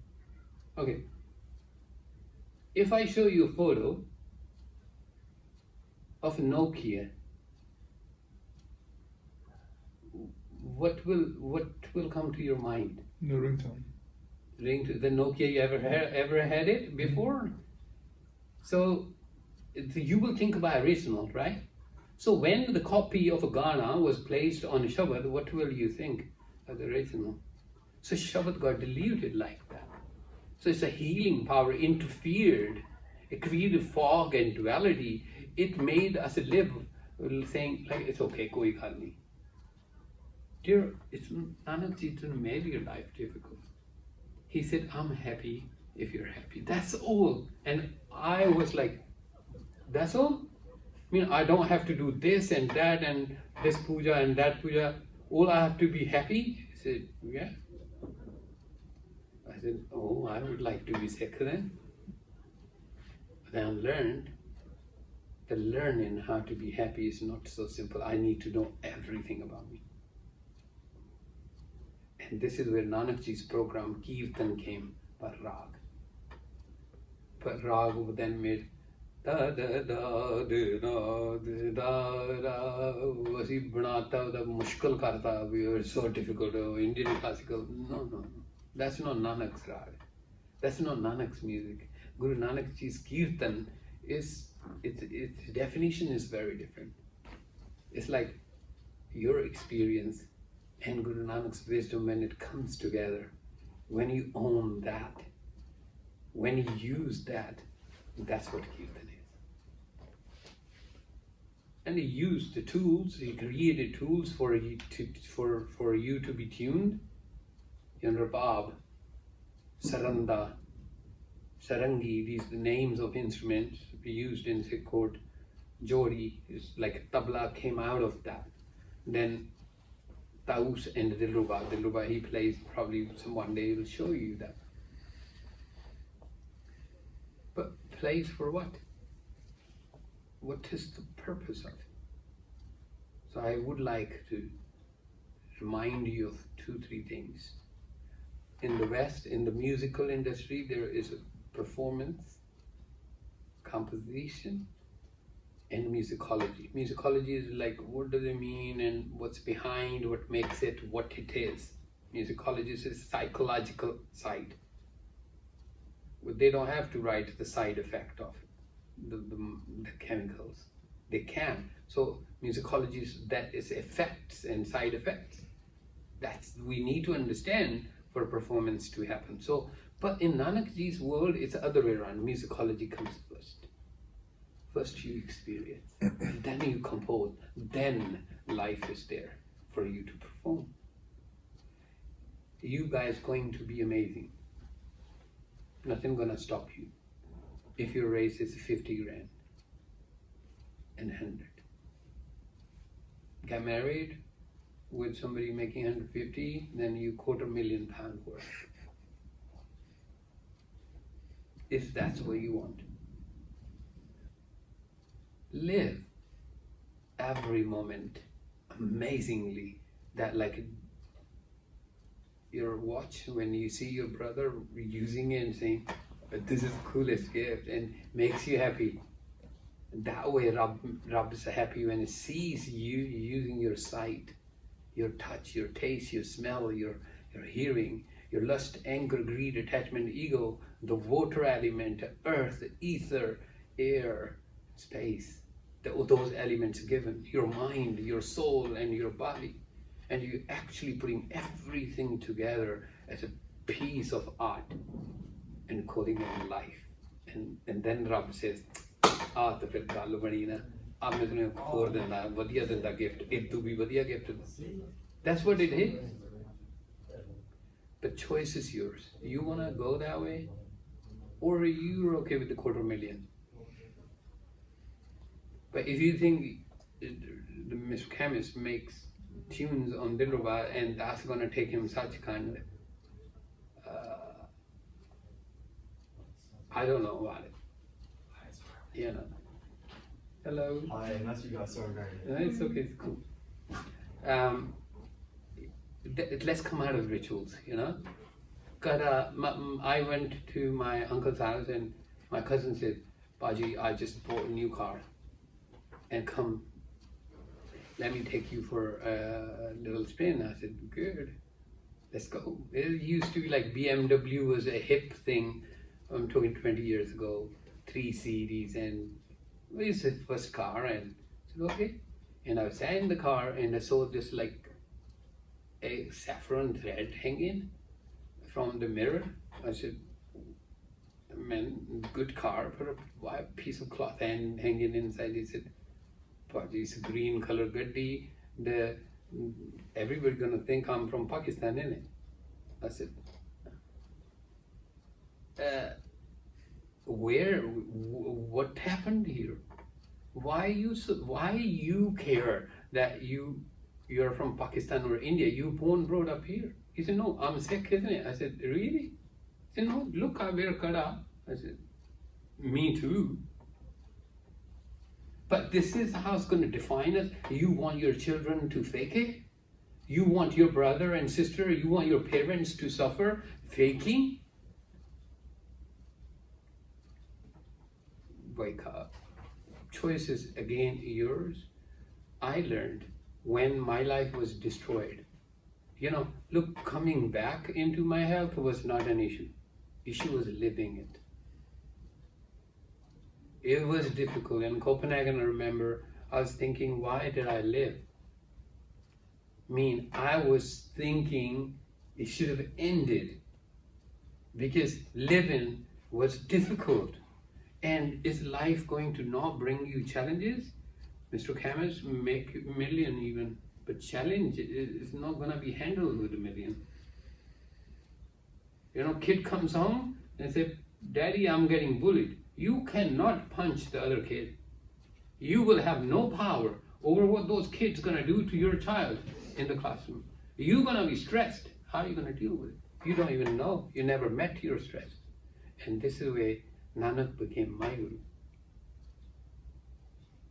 Okay. If I show you a photo of a Nokia, what will come to your mind? No ringtone. Ring to the Nokia, you ever had it before? So you will think about original, right? So when the copy of a Ghana was placed on a Shabad, what will you think of the original? So Shabad got diluted like that. So it's a healing power interfered. It created fog and duality. It made us live saying like it's okay, koi ghal nahi. Dear, it's Nanak Ji made your life difficult. He said, I'm happy if you're happy. That's all. And I was like, that's all? I mean, I don't have to do this and that and this puja and that puja. All I have to be happy? He said, yeah. I said, oh, I would like to be Sikh then. But then I learned that learning how to be happy is not so simple. I need to know everything about me. And this is where Nanak Ji's program Kirtan came, par Rag. Par Rag then made da da da da da da da. Asi banata da mushkil karta. We were so difficult. Indian classical. No. That's not Nanak's Rag. That's not Nanak's music. Guru Nanak Ji's Kirtan is its definition is very different. It's like your experience and Guru Nanak's wisdom when it comes together, when you own that, when you use that, that's what Kirtan is. And he used the tools, he created tools for you to be tuned. Rabab, Saranda, Sarangi, these are the names of instruments we used in Sikh court. Jodi is like tabla came out of that. Then Taus and Dilruba, he plays, probably one day will show you that. But plays for what? What is the purpose of it? So I would like to remind you of 2-3 things. In the West, in the musical industry, there is a performance, composition, and musicology. Musicology is like, what does it mean and what's behind, what makes it what it is. Musicology is a psychological side. They don't have to write the side effect of the chemicals. They can. So musicology is effects and side effects. That's we need to understand for performance to happen. So, but in Nanak Ji's world, it's the other way around. Musicology comes first. First you experience, then you compose, then life is there for you to perform. You guys going to be amazing. Nothing gonna stop you. If your race is 50 grand and 100. Get married with somebody making 150, then you £250,000 worth. if that's what you want. Live every moment amazingly, that like your watch, when you see your brother using it and saying, this is the coolest gift, and makes you happy. That way Rab is happy when it sees you using your sight, your touch, your taste, your smell, your hearing, your lust, anger, greed, attachment, ego, the water element, earth, ether, air, space, those elements given, your mind, your soul, and your body. And you actually putting everything together as a piece of art and calling it life. And then Rab says, ah, to fir gall bani na, ab main tumhe khor denda, vadiya denda gift, ek tu bhi vadiya gift. That's what it is. The choice is yours. You want to go that way, or are you okay with the $250,000? But if you think the Mr. Chemist makes tunes on Dilruba and that's going to take him such kind, I don't know about it. You know. Hello. Hi, not you guys, sorry, very No, it's okay, it's cool. Let's come out of rituals, you know. I went to my uncle's house and my cousin said, Baji, I just bought a new car. And come, let me take you for a little spin. I said, good, let's go. It used to be like BMW was a hip thing. I'm talking 20 years ago, 3 Series, and it was his first car. And I said, okay. And I sat in the car and I saw this like a saffron thread hanging from the mirror. I said, man, good car, put a piece of cloth hanging inside. He said, it's a green color gaddi. Everybody gonna think I'm from Pakistan, innit? I said, what happened here? Why you care that you're from Pakistan or India? You born brought up here. He said, no, I'm Sikh, isn't it? I said, really? He said, no, look, I wear kada. I said, me too. But this is how it's going to define us. You want your children to fake it? You want your brother and sister, you want your parents to suffer faking? Wake up. Choice is again yours. I learned when my life was destroyed. You know, look, coming back into my health was not an issue. Issue was living it. It was difficult. In Copenhagen, I remember, I was thinking, why did I live? I was thinking it should have ended because living was difficult. And is life going to not bring you challenges? Mr. Chemist, make $1 million even, but challenge is not gonna be handled with $1 million. You know, kid comes home and says, Daddy, I'm getting bullied. You cannot punch the other kid. You will have no power over what those kids gonna do to your child in the classroom. You're gonna be stressed. How are you gonna deal with it? You don't even know. You never met your stress. And this is where Nanak became my guru.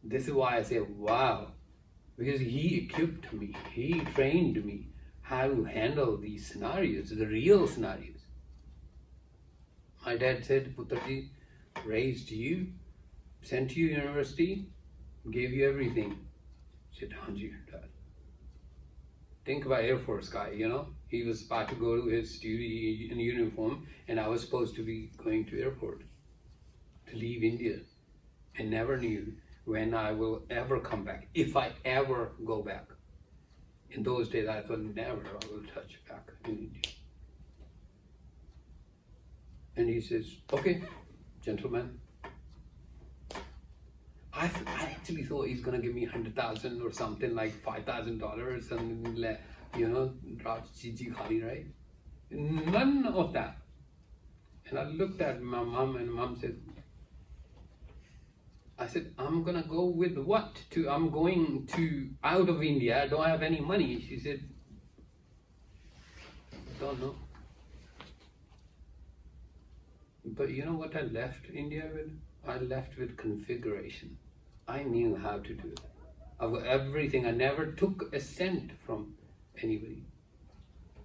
This is why I say, wow, because he equipped me, he trained me how to handle these scenarios, the real scenarios. My dad said, Putraji, raised you, sent you to university, gave you everything. I said, Hanji, Dad. Think about Air Force guy, you know? He was about to go to his duty in uniform, and I was supposed to be going to airport to leave India. I never knew when I will ever come back, if I ever go back. In those days, I thought never I will touch back in India. And he says, okay, gentlemen. I actually thought he's gonna give me 100,000 or something like $5,000 and you know, Raj Khali, right? None of that. And I looked at my mom and mom said, I said, I'm gonna go with what? I'm going to out of India, I don't have any money. She said, don't know. But you know what I left India with? I left with configuration. I knew how to do it. Everything. I never took a cent from anybody.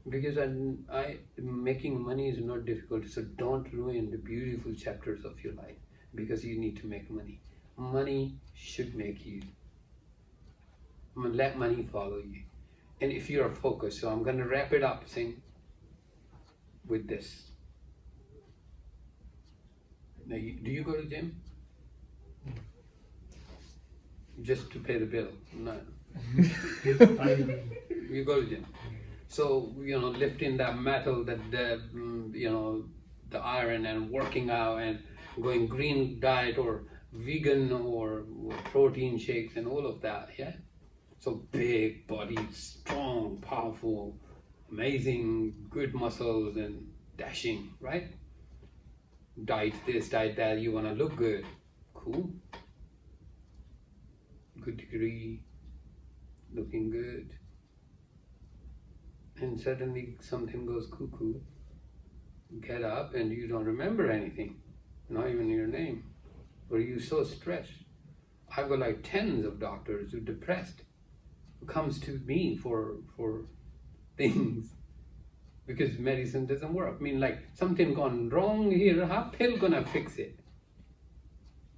Because I making money is not difficult. So don't ruin the beautiful chapters of your life because you need to make money. Money should make you. Let money follow you. And if you are focused, so I'm going to wrap it up saying with this. Now, do you go to gym? Just to pay the bill? No. You go to gym. So, lifting that metal, the iron and working out and going green diet or vegan or protein shakes and all of that, yeah? So big body, strong, powerful, amazing, good muscles and dashing, right? Diet this, diet that, you want to look good. Cool. Good degree, looking good. And suddenly something goes cuckoo. Get up and you don't remember anything, not even your name. Or you're so stressed. I've got like tens of doctors who are depressed, who comes to me for things because medicine doesn't work. I mean, like something gone wrong here, how pill gonna fix it?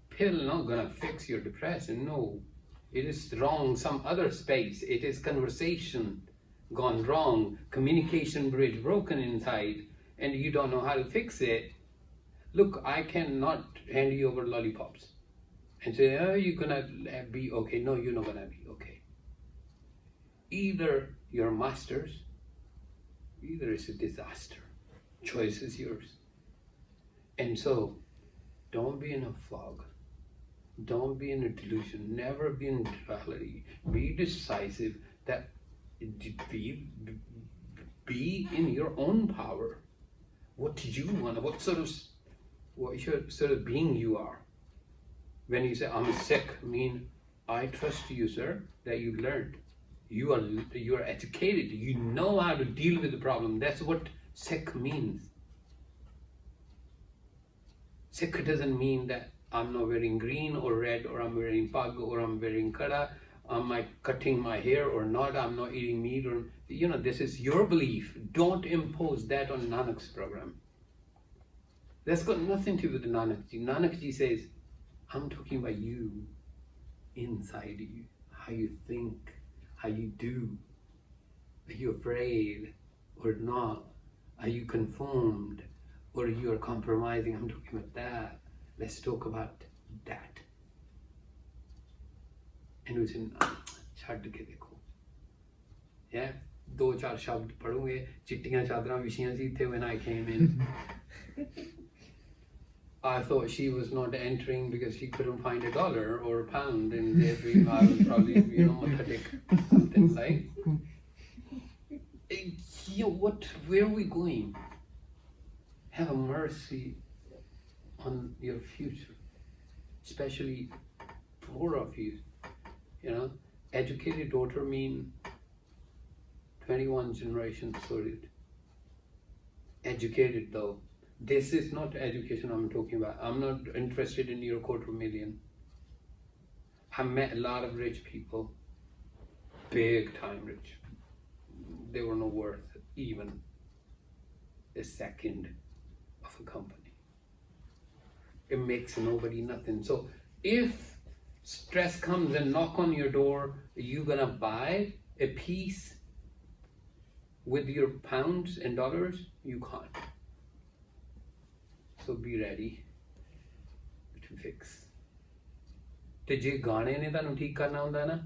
Pill not gonna fix your depression, no. It is wrong some other space. It is conversation gone wrong, communication bridge broken inside, and you don't know how to fix it. Look, I cannot hand you over lollipops and say, oh, you're gonna be okay. No, you're not gonna be okay. Either you're masters, either it's a disaster. Choice is yours. And so, don't be in a fog. Don't be in a delusion. Never be in duality. Be decisive. That be in your own power. What do you want? What sort of being you are? When you say I'm sick, I mean I trust you, sir, that you learned. You are educated. You know how to deal with the problem. That's what sick means. Sick doesn't mean that I'm not wearing green or red, or I'm wearing pug, or I'm wearing kada, am I cutting my hair or not, I'm not eating meat, or, this is your belief. Don't impose that on Nanak's program. That's got nothing to do with Nanakji. Nanakji says, I'm talking about you, inside you, how you think, how you do. Are you afraid or not? Are you conformed or you are compromising? I'm talking about that. Let's talk about that. And we said, ਛੱਡ ਕੇ ਦੇਖੋ. Yeah, 2-4 ਸ਼ਬਦ ਪੜੋਗੇ, ਚਿੱਟੀਆਂ ਚਾਦਰਾਂ ਵਿਛੀਆਂ ਸੀ ਇੱਥੇ when I came in. I thought she was not entering because she couldn't find $1 or £1, and every I was probably, pathetic, something like. Where are we going? Have a mercy on your future, especially 4 of you. Educated daughter mean 21 generations sorted. Educated though. This is not education I'm talking about. I'm not interested in your 250,000. I met a lot of rich people, big time rich. They were not worth even a second of a company. It makes nobody nothing. So if stress comes and knock on your door, you gonna buy a piece with your pounds and dollars? You can't. So be ready to fix. ਤੇ ਜੇ ਗਾਣੇ ਨੇ ਤੁਹਾਨੂੰ ਠੀਕ ਕਰਨਾ ਹੁੰਦਾ ਨਾ,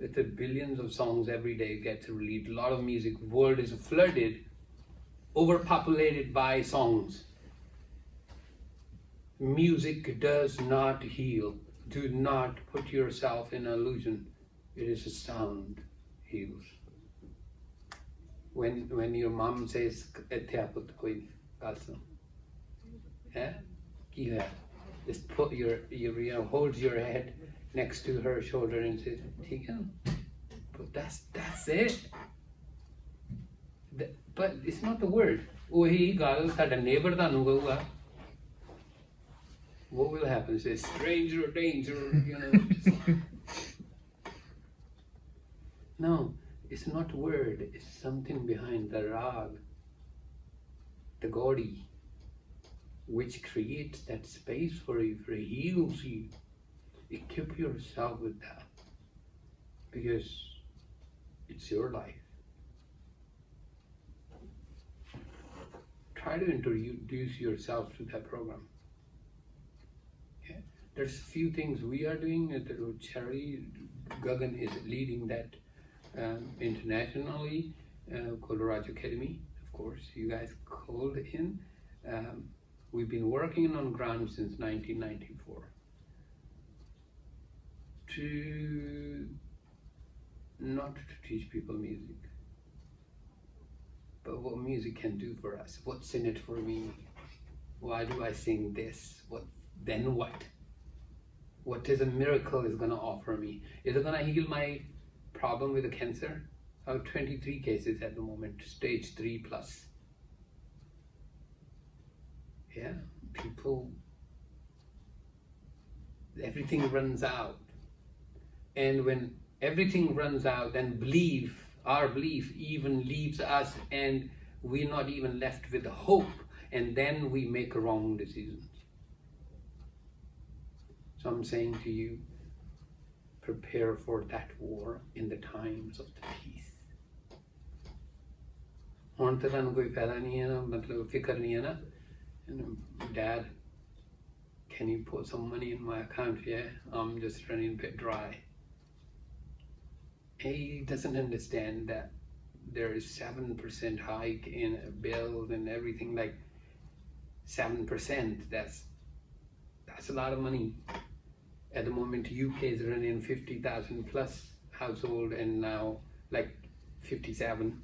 it's billions of songs every day get released. A lot of music. World is flooded, overpopulated by songs. Music does not heal. Do not put yourself in an illusion. It is a sound heals. When your mom says, "Ethe aaput koi gal sun," yeah, just put your hold your head next to her shoulder and say, "Theek hai na?" But that's it. But it's not the word. Ohi gal sada neighbor tanu kahੂਗਾ, what will happen? Say, stranger danger, you know. No, it's not word, it's something behind the rag, the gaudy, which creates that space for you, for heals you. Equip yourself with that, because it's your life. Try to introduce yourself to that program. Okay? There's few things we are doing at the charity. Gagan is leading that internationally, called Raj Academy. Of course, you guys called in. We've been working on ground since 1994 to not to teach people music, but what music can do for us. What's in it for me? Why do I sing this? Then what? What is a miracle is gonna offer me? Is it gonna heal my problem with the cancer? I have 23 cases at the moment, stage 3 plus. Yeah, people, everything runs out. And when everything runs out, then our belief even leaves us, and we're not even left with hope, and then we make wrong decisions. So I'm saying to you, prepare for that war in the times of the peace. ਹੁਣ ਤਾਂ ਤੁਹਾਨੂੰ ਕੋਈ ਫਾਇਦਾ ਨਹੀਂ ਹੈ ਨਾ, ਮਤਲਬ ਫਿਕਰ ਨਹੀਂ ਹੈ ਨਾ. Dad, can you put some money in my account? Yeah, I'm just running a bit dry. He doesn't understand that there is 7% hike in bills and everything, like 7%. That's a lot of money. At the moment, UK is running 50,000 plus household, and now like 55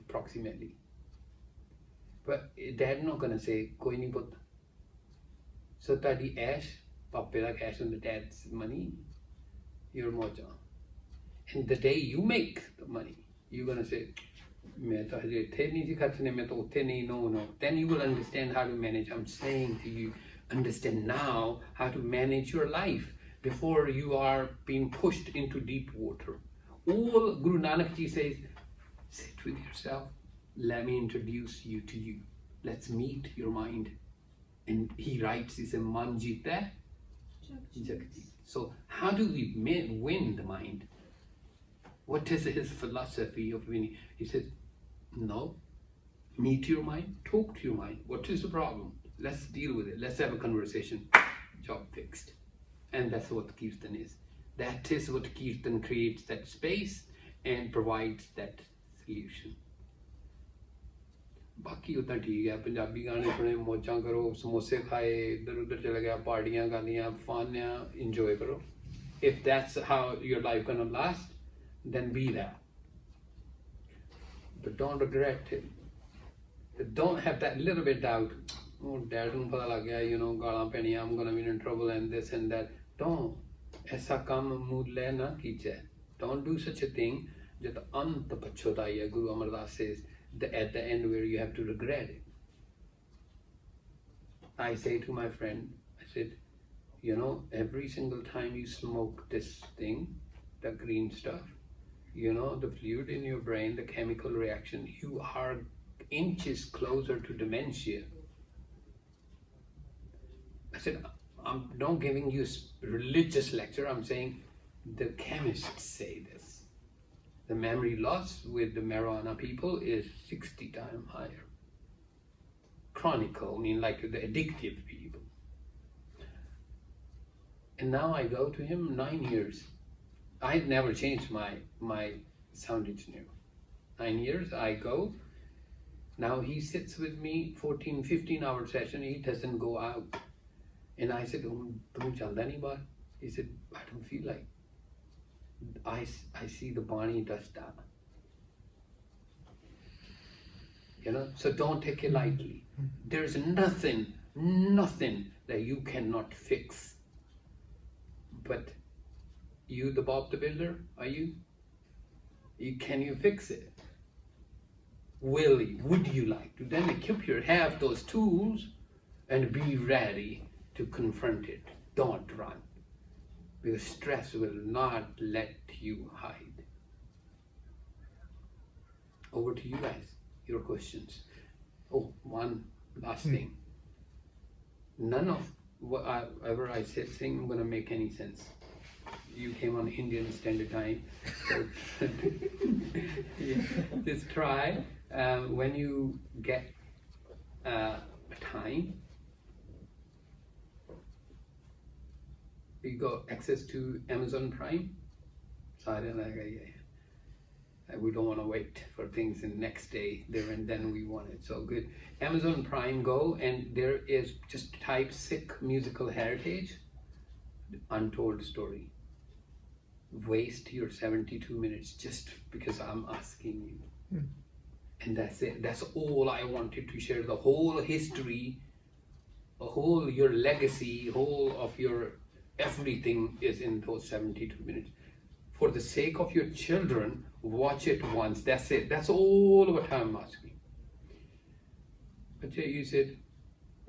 approximately. But Dad not gonna say, koi nahi put. So tadi ash, pape da cash and the dad's money, your moja. And the day you make the money, you're gonna say, no. Then you will understand how to manage. I'm saying to you, understand now how to manage your life before you are being pushed into deep water. All Guru Nanak Ji says, sit with yourself. Let me introduce you to you. Let's meet your mind. And he writes, he says, Man jeeta Jagjeet. So how do we win the mind? What is his philosophy of winning? He says, no, meet your mind, talk to your mind. What is the problem? Let's deal with it. Let's have a conversation. Job fixed. And that's what Kirtan is. That is what Kirtan creates, that space, and provides that solution. बाकी उतना ठीक है, पंजाबी गाने सुने, मौजां करो, समोसे खाए, इधर उधर चले गया, पार्टियां गानियां, fun, enjoy करो. If that's how your life gonna last, then be that. But don't regret it. Don't have that little bit doubt. Oh, Dad nu pata lag gaya, galan peniyan, I'm gonna be in trouble and this and that. Don't. Aisa kam moodle na kiche. Don't do such a thing. Jat ant pachotai hai, Guru Amar Das says, at the end where you have to regret it. I say to my friend, I said, every single time you smoke this thing, the green stuff, the fluid in your brain, the chemical reaction, you are inches closer to dementia. I said, I'm not giving you a religious lecture, I'm saying the chemists say this. The memory loss with the marijuana people is 60 times higher. Chronicle, like the addictive people. And now I go to him 9 years. I'd never changed my sound engineer. 9 years, I go. Now he sits with me 14, 15-hour session, he doesn't go out. And I said, he said, I don't feel like. I see the Bani does that. So don't take it lightly. There's nothing that you cannot fix. But you, the Bob the Builder, are you? Can you fix it? Would you like to? Then have those tools and be ready to confront it. Don't run, because stress will not let you hide. Over to you guys, your questions. Oh, one last thing. None of whatever I said saying gonna make any sense. You came on Indian Standard Time, so just try when you get a time. You got access to Amazon Prime. So I don't like, we don't want to wait for things the next day there and then we want it. So good. Amazon Prime, go, and there is, just type Sikh musical heritage, untold story. Waste your 72 minutes just because I'm asking you. And that's it. That's all I wanted to share. The whole history, whole your legacy, whole of your everything is in those 72 minutes. For the sake of your children, watch it once. That's it. That's all what I'm asking. But you said,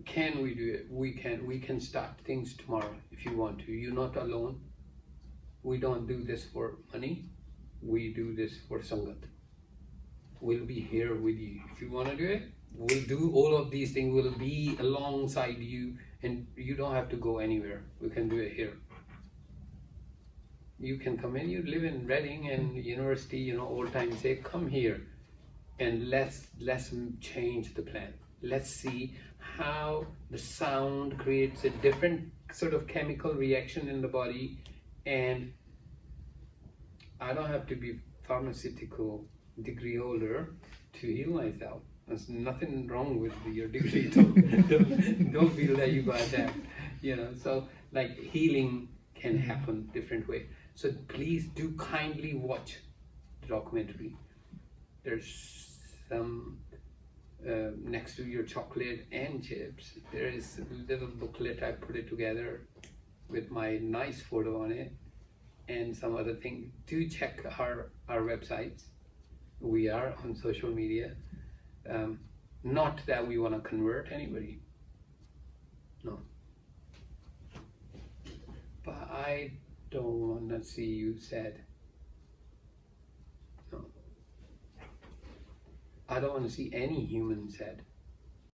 can we do it? We can. We can start things tomorrow if you want to. You're not alone. We don't do this for money. We do this for Sangat. We'll be here with you. If you want to do it, we'll do all of these things. We'll be alongside you, and you don't have to go anywhere. We can do it here. You can come in. You live in Reading and university, old times say, come here, and let's change the plan. Let's see how the sound creates a different sort of chemical reaction in the body. And I don't have to be pharmaceutical degree holder to heal myself. There's nothing wrong with your degree. Don't feel that you got that. So like healing can happen different way. So please do kindly watch the documentary. There's some next to your chocolate and chips. There is a little booklet. I put it together with my nice photo on it and some other thing. Do check our websites. We are on social media. Not that we want to convert anybody. No. But I don't want to see you sad. No. I don't want to see any human sad.